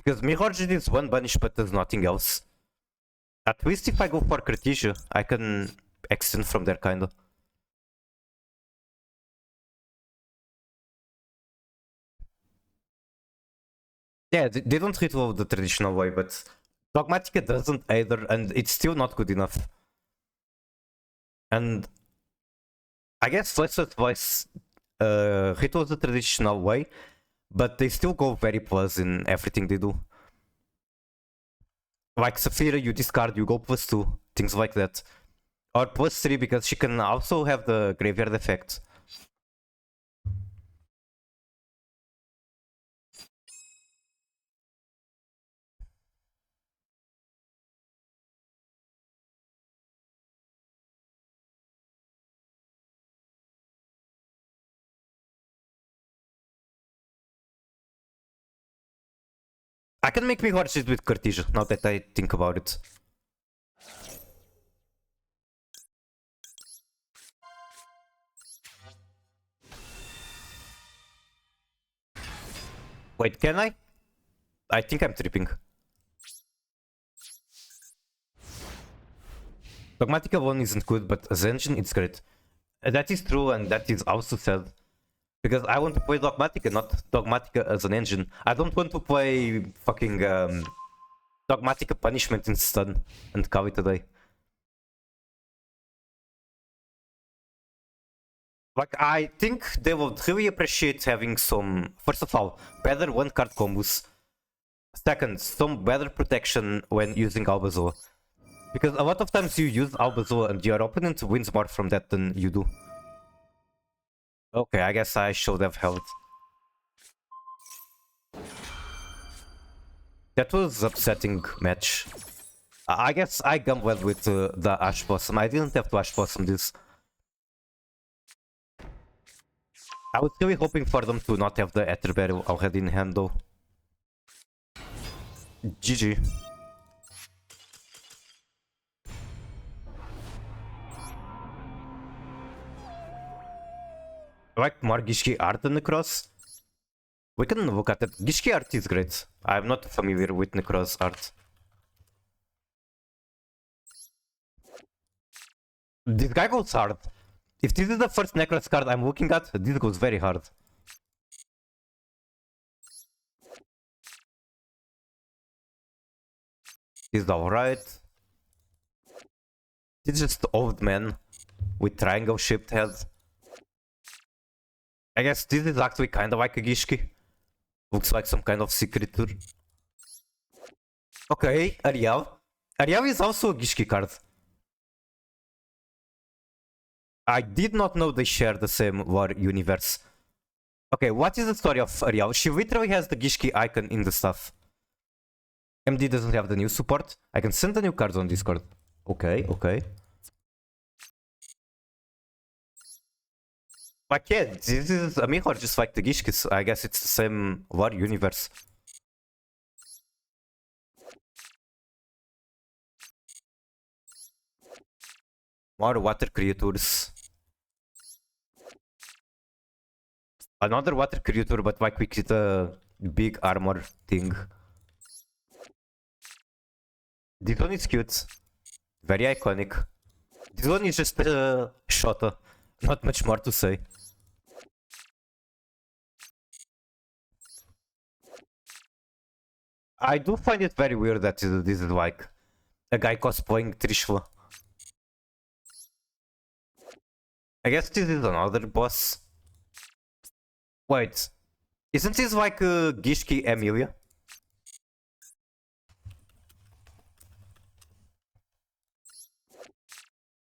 Because Mihor Jade is one banish but does nothing else. At least if I go for Cartesia, I can extend from there, kinda. Yeah, they don't ritual the traditional way, but Dogmatica doesn't either, and it's still not good enough. And I guess let's advise ritual the traditional way, but they still go very plus in everything they do. Like Saphira, you discard, you go +2, things like that. Or +3 because she can also have the graveyard effect. I can make me horses with Cartesia, now that I think about it. Wait, can I? I think I'm tripping. Dogmatica 1 isn't good, but as engine, it's great. That is true, and that is also sad. Because I want to play Dogmatica, not Dogmatica as an engine. I don't want to play fucking Dogmatica Punishment instead and call it a day. Like, I think they would really appreciate having some, first of all, better one-card combos. Second, some better protection when using Albazoa. Because a lot of times you use Albazoa and your opponent wins more from that than you do. Okay, I guess I should have held. That was upsetting match. I guess I gambled with the Ash Blossom. I didn't have to Ash Blossom this. I was really hoping for them to not have the Ether Barrel already in hand though. GG. I like more Gishki art than Necros. We can look at it. Gishki art is great. I'm not familiar with Necros art. This guy goes hard. If this is the first Necros card I'm looking at, this goes very hard. He's alright. He's just old man with triangle shaped head. I guess this is actually kind of like a Gishki. Looks like some kind of secret tour. Okay, Ariel. Ariel is also a Gishki card. I did not know they share the same war universe. Okay, what is the story of Ariel? She literally has the Gishki icon in the stuff. MD doesn't have the new support. I can send the new cards on Discord. Okay, okay. Like yeah, this is a mirror just like the Gishkis. I guess it's the same war universe. More water creatures. Another water creature, but like we get a big armor thing. This one is cute. Very iconic. This one is just Shota. Not much more to say. I do find it very weird that this is like a guy cosplaying Trishula. I guess this is another boss. Wait, isn't this like Gishki Emilia?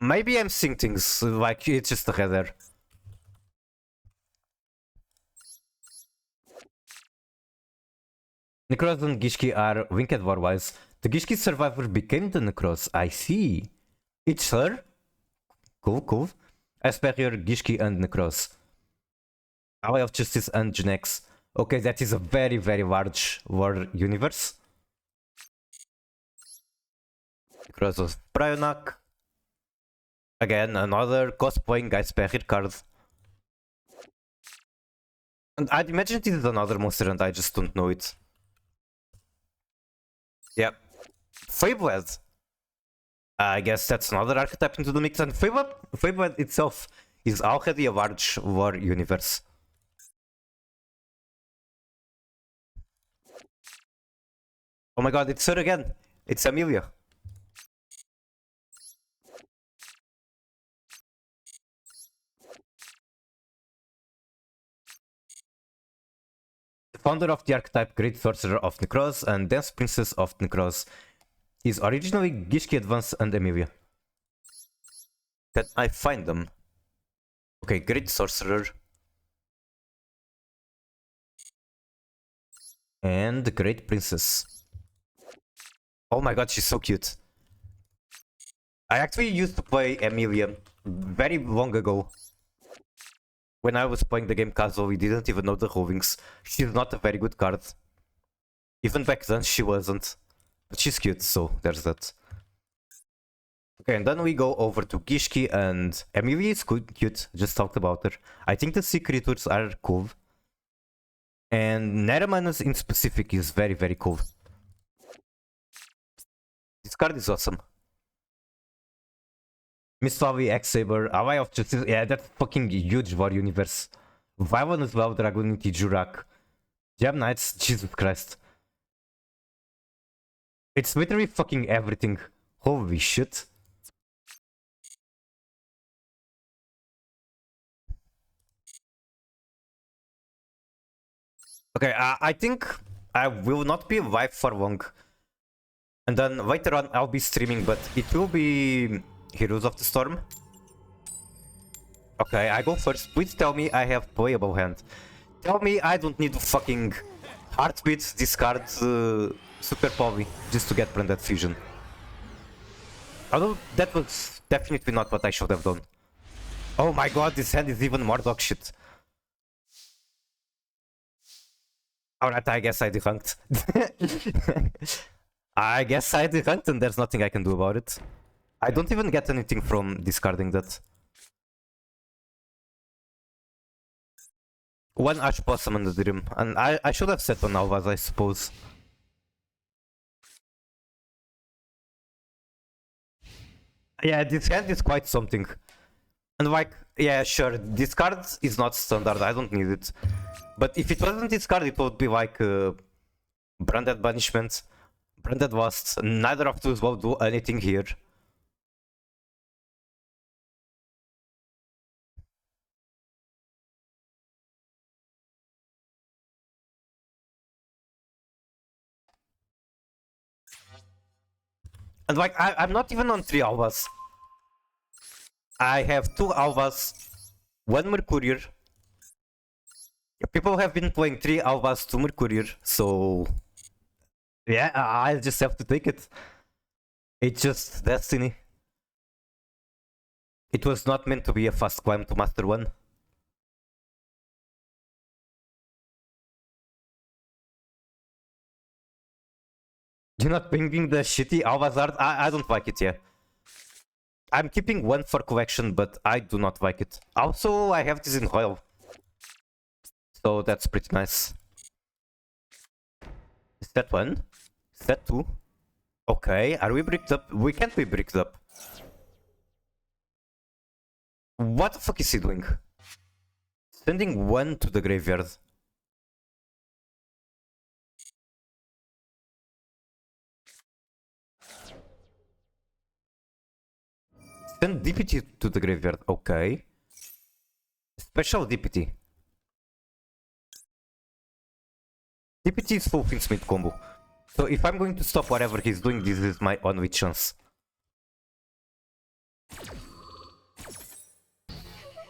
Maybe I'm seeing things like it's just a header. Necros and Gishki are linked war-wise. The Gishki survivor became the Necros. I see. It's her? Cool, cool. I spare here Gishki and Necros. Ally of Justice and Genex. Okay, that is a very, very large war universe. Necros of Bryonak. Again, another cosplaying Guy Sperrir card. And I'd imagine this is another monster and I just don't know it. Yep. Feyblade. I guess that's another archetype into the mix, and Feyblade itself is already a large war universe. Oh my god, it's her again. It's Amelia. The founder of the archetype Great Sorcerer of Necros and Dance Princess of Necros is originally Gishki Advance and Amelia. Can I find them? Okay, Great Sorcerer. And the Great Princess. Oh my god, she's so cute. I actually used to play Amelia very long ago. When I was playing the game casual, we didn't even know the rulings. She's not a very good card. Even back then, she wasn't. But she's cute, so there's that. Okay, and then we go over to Gishki, and Amelia is cute, just talked about her. I think the sea creatures are cool. And Neramanus in specific is very, very cool. This card is awesome. Mistlavi, X-Saber, Ally of Justice, yeah, that's fucking huge war universe. Vivon as well, Dragonity, Jurak. Gem Knights, Jesus Christ. It's literally fucking everything. Holy shit. Okay, I think I will not be live for long. And then later on I'll be streaming, but it will be Heroes of the Storm. Okay, I go first. Please tell me I have playable hand. Tell me I don't need to fucking Heartbeat, discard Super Povey just to get Branded Fusion. Although that was definitely not what I should have done. Oh my god, this hand is even more dog shit. Alright, I guess I debunked. I guess I debunked and there's nothing I can do about it. I don't even get anything from discarding that. One Ash Possum in the Dream, and I should have set one Alvaz, I suppose. Yeah, this hand is quite something. And like, yeah, sure, discard is not standard, I don't need it. But if it wasn't discard, it would be like Branded Banishment, Branded Lust. Neither of those will do anything here. And like, I'm not even on 3 Alvas. I have 2 Alvas, 1 Mercurier. People have been playing 3 Alvas, 2 Mercurier, so... Yeah, I just have to take it. It's just destiny. It was not meant to be a fast climb to Master 1. You're not bringing the shitty Alvazard? I don't like it, yeah. I'm keeping 1 for collection, but I do not like it. Also, I have this in Royal. So that's pretty nice. Is that 1? Is that 2? Okay, are we bricked up? We can't be bricked up. What the fuck is he doing? Sending 1 to the graveyard. Send DPT to the graveyard, okay. Special DPT. DPT is full Finsmith combo. So if I'm going to stop whatever he's doing, this is my only chance.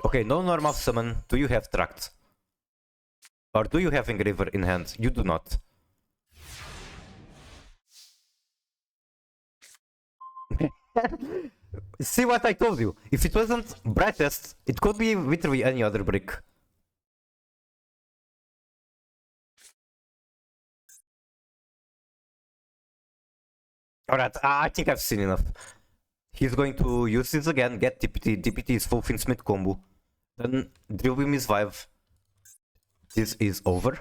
Okay, no normal summon. Do you have Tract? Or do you have Engraver in hand? You do not. See what I told you? If it wasn't Brightest, it could be literally any other brick. Alright, I think I've seen enough. He's going to use this again, get DPT. DPT is full Finsmith combo. Then Drill Beam is 5. This is over.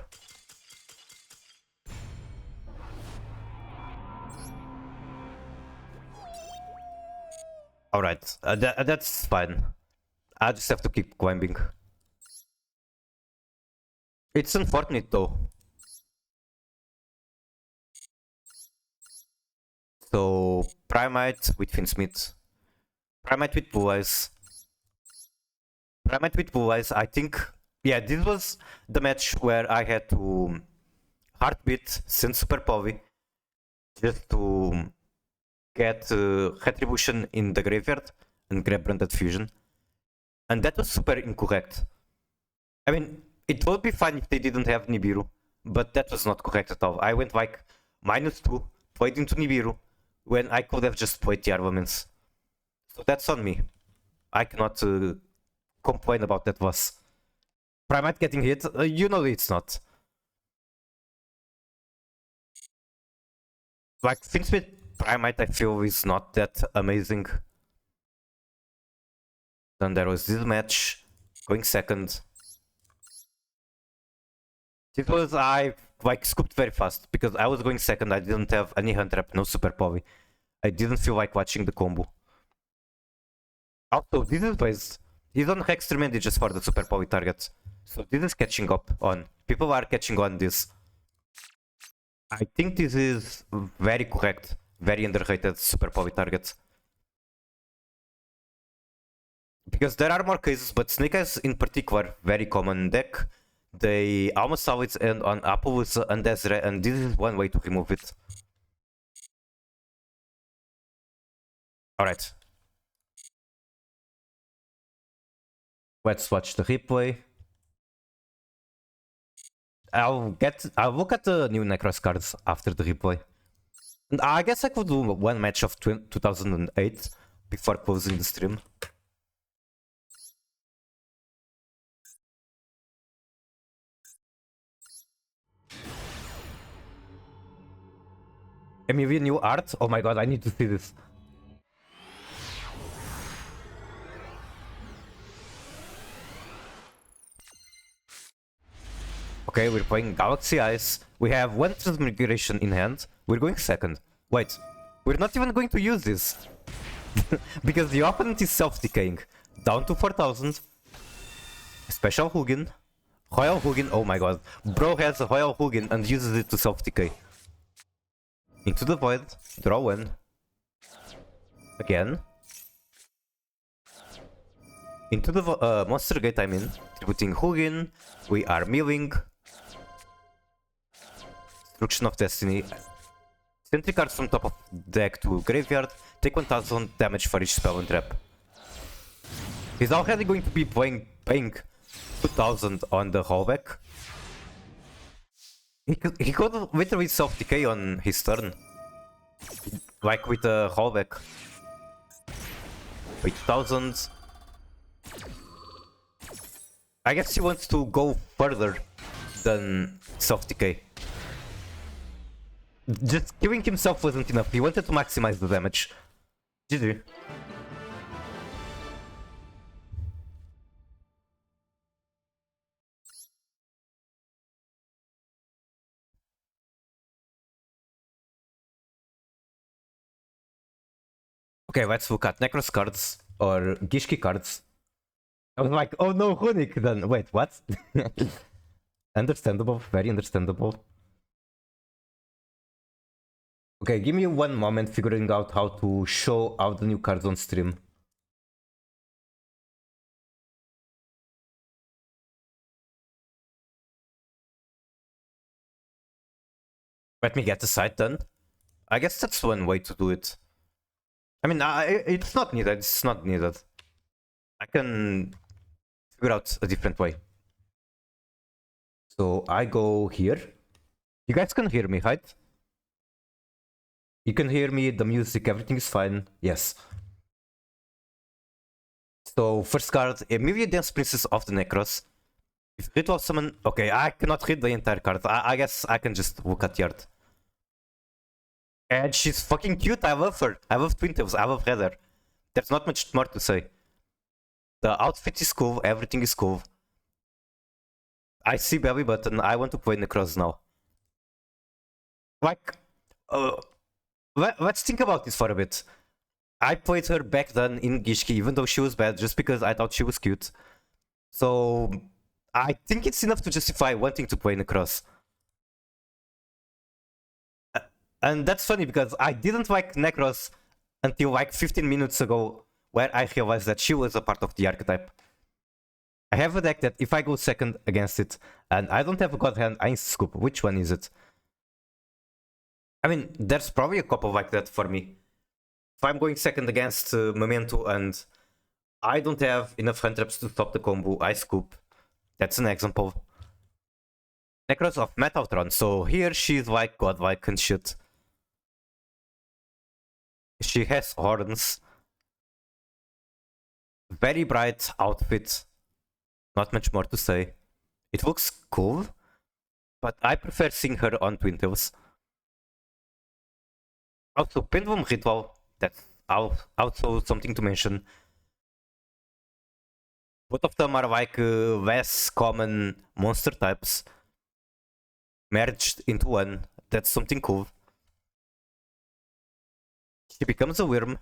Alright, that's fine. I just have to keep climbing. It's unfortunate though. So, Primite with Finsmith. Primite with Blue Eyes. Primite with Blue Eyes, I think... Yeah, this was the match where I had to Heartbeat, send Super Povey, just to get Retribution in the graveyard and grab Branded Fusion. And that was super incorrect. I mean, it would be fine if they didn't have Nibiru, but that was not correct at all. I went like -2, played into Nibiru, when I could have just played the armaments. So that's on me. I cannot complain about that was. Primate getting hit? You know it's not. Like, things with Primate I feel is not that amazing. Then there was this match, going second. This was, I like scooped very fast, because I was going second, I didn't have any hand trap, no Super Povey. I didn't feel like watching the combo. Also, this is based, he's on Hex Tremendous just for the Super Povey target. So this is catching up on, people are catching on this. I think this is very correct, very underrated Super Povey target. Because there are more cases, but Snake Eyes in particular, very common deck. They almost always end on Applewood and Desiree, and this is one way to remove it. Alright. Let's watch the replay. I'll look at the new Necros cards after the replay. And I guess I could do one match of 2008 before closing the stream. Maybe new art? Oh my god, I need to see this. Okay, we're playing Galaxy Ice. We have one Transmigration in hand. We're going second. Wait, we're not even going to use this. Because the opponent is self-decaying. Down to 4000. Special Hugin. Royal Hugin, oh my god. Bro has a Royal Hugin and uses it to self-decay. Into the Void. Draw one. Again. Into the Monster Gate, I mean. Tributing Hugin. We are milling. Destruction of Destiny. Sentry cards from top of deck to graveyard. Take 1000 damage for each spell and trap. He's already going to be paying 2000 on the rollback. He could literally self-decay on his turn. Like with a rollback. 8000. I guess he wants to go further than self-decay. Just killing himself wasn't enough, he wanted to maximize the damage. GG. Okay, let's look at Necros cards or Gishki cards. I was like, oh no, Runic then. Wait, what? Understandable, very understandable. Okay, give me one moment figuring out how to show out the new cards on stream. Let me get the site done. I guess that's one way to do it. I mean, it's not needed, it's not needed. I can figure out a different way. So I go here. You guys can hear me, right? You can hear me, the music, everything is fine. Yes. So first card, maybe a Dance Princess of the Necros. If Ritual Summon... Okay, I cannot read the entire card. I guess I can just look at the art. And she's fucking cute, I love her. I love Twin Tails, I love Heather. There's not much more to say. The outfit is cool, everything is cool. I see Belly Button, I want to play Necros now. Like... let's think about this for a bit. I played her back then in Gishki, even though she was bad, just because I thought she was cute. So... I think it's enough to justify wanting to play Necros. And that's funny because I didn't like Necros until like 15 minutes ago, where I realized that she was a part of the archetype. I have a deck that if I go second against it, and I don't have a God Hand, I scoop. Which one is it? I mean, there's probably a couple like that for me. If I'm going second against Memento and I don't have enough hand traps to stop the combo, I scoop. That's an example. Necros of Metaltron, so here she's like godlike and shit. She has horns. Very bright outfit. Not much more to say. It looks cool, but I prefer seeing her on Twin Tails. Also, Pendulum Ritual, that's also something to mention. Both of them are like less common monster types merged into one. That's something cool. She becomes a worm.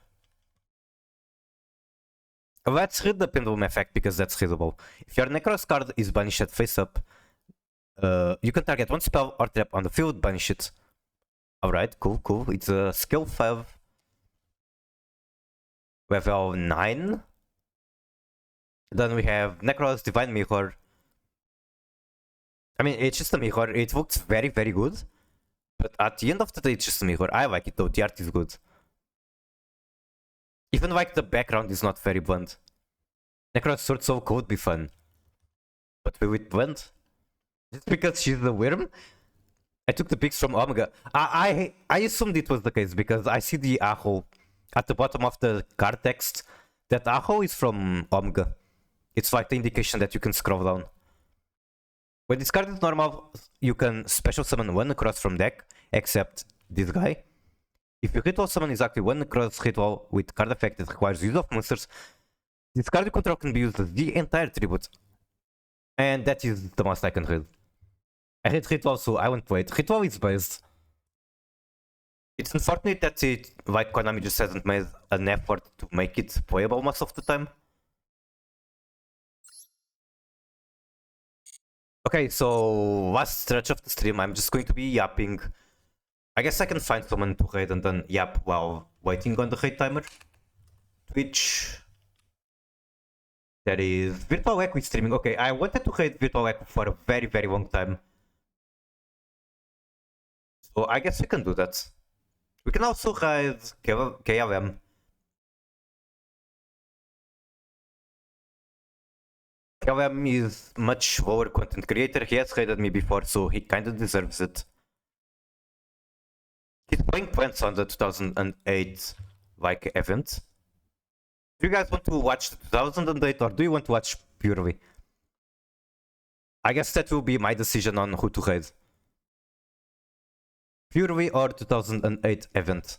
Let's read the Pendulum effect because that's readable. If your Necros card is banished face up, you can target one spell or trap on the field, banish it. Alright, cool, cool. It's a skill 5. Level 9. Then we have Necros, Divine Mirror. I mean, it's just a mirror. It looks very, very good. But at the end of the day, it's just a mirror. I like it though. The art is good. Even like the background is not very blunt. Necros Sword Soul could be fun. But will it blend? Just because she's the worm? I took the pics from Omega. I assumed it was the case because I see the Aho at the bottom of the card text. That Aho is from Omega. It's like the indication that you can scroll down. When this card is normal, you can special summon one across from deck, except this guy. If you ritual summon exactly one across ritual with card effect that requires use of monsters, this card you control can be used as the entire tribute. And that is the most I can read. I hate ritual, so I won't play it. Ritual is based. It's unfortunate that it, like Konami just hasn't made an effort to make it playable most of the time. Okay, so last stretch of the stream, I'm just going to be yapping. I guess I can find someone to raid and then yap while waiting on the raid timer. Twitch. That is Virtual Echo streaming. Okay, I wanted to raid Virtual Echo for a very, very long time. So I guess we can do that. We can also raid KLM. KLM is much lower content creator. He has raided me before, so he kinda deserves it. He's playing Plants on the 2008 like event. Do you guys want to watch the 2008 or do you want to watch purely? I guess that will be my decision on who to raid. Purely or 2008 event.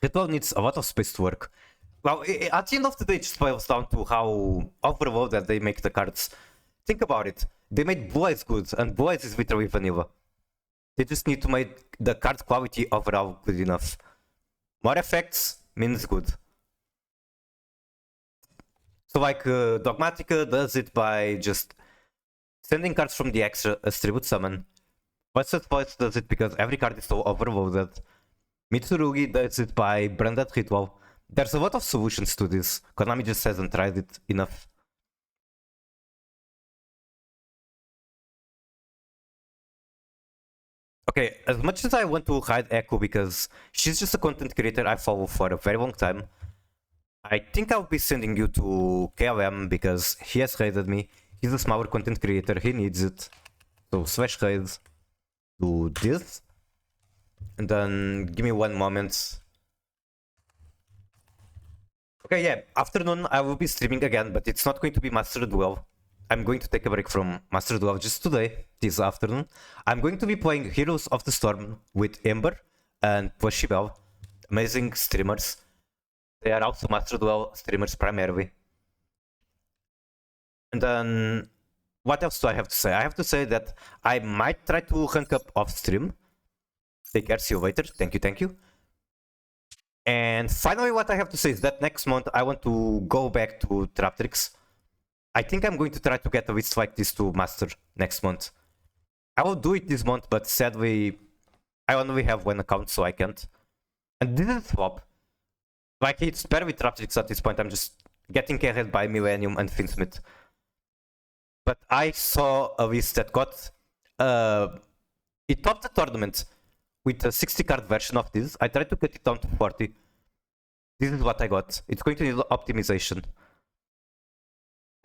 Ritual needs a lot of space to work. Well, at the end of the day, it just boils down to how overloaded they make the cards. Think about it. They made Blue Eyes good, and Blue Eyes is literally vanilla. They just need to make the card quality overall good enough. More effects means good. So like Dogmatica does it by just sending cards from the extra as tribute summon. Blessed Voice does it because every card is so overloaded. Mitsurugi does it by branded ritual. There's a lot of solutions to this. Konami just hasn't tried it enough. Okay, as much as I want to hide Echo because she's just a content creator I follow for a very long time, I think I'll be sending you to KLM because he has raided me. He's a smaller content creator, he needs it. So slash raid, do this. And then give me one moment. Okay, yeah, afternoon I will be streaming again, but it's not going to be Master Duel. I'm going to take a break from Master Duel just today, this afternoon. I'm going to be playing Heroes of the Storm with Ember and Pushibel. Amazing streamers. They are also Master Duel streamers primarily. And then, what else do I have to say? I have to say that I might try to rank up off stream. Take care, see you later. Thank you, thank you. And finally, what I have to say is that next month I want to go back to Traptrix. I think I'm going to try to get a list like this to master next month. I will do it this month, but sadly, I only have one account, so I can't. And this is swap. Like, it's better with Traptrix at this point. I'm just getting carried by Millennium and Finsmith. But I saw a list that got... it topped the tournament with a 60 card version of this. I tried to cut it down to 40. This is what I got. It's going to need optimization.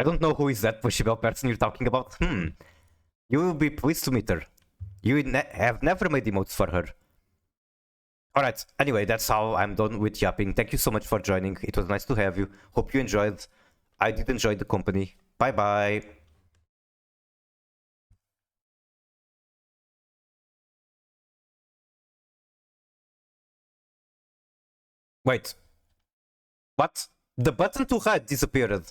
I don't know who is that Pushibel person you're talking about. You will be pleased to meet her. You have never made emotes for her. Alright, anyway, that's how I'm done with yapping. Thank you so much for joining. It was nice to have you. Hope you enjoyed. I did enjoy the company. Bye bye. Wait. What? The button to hide disappeared.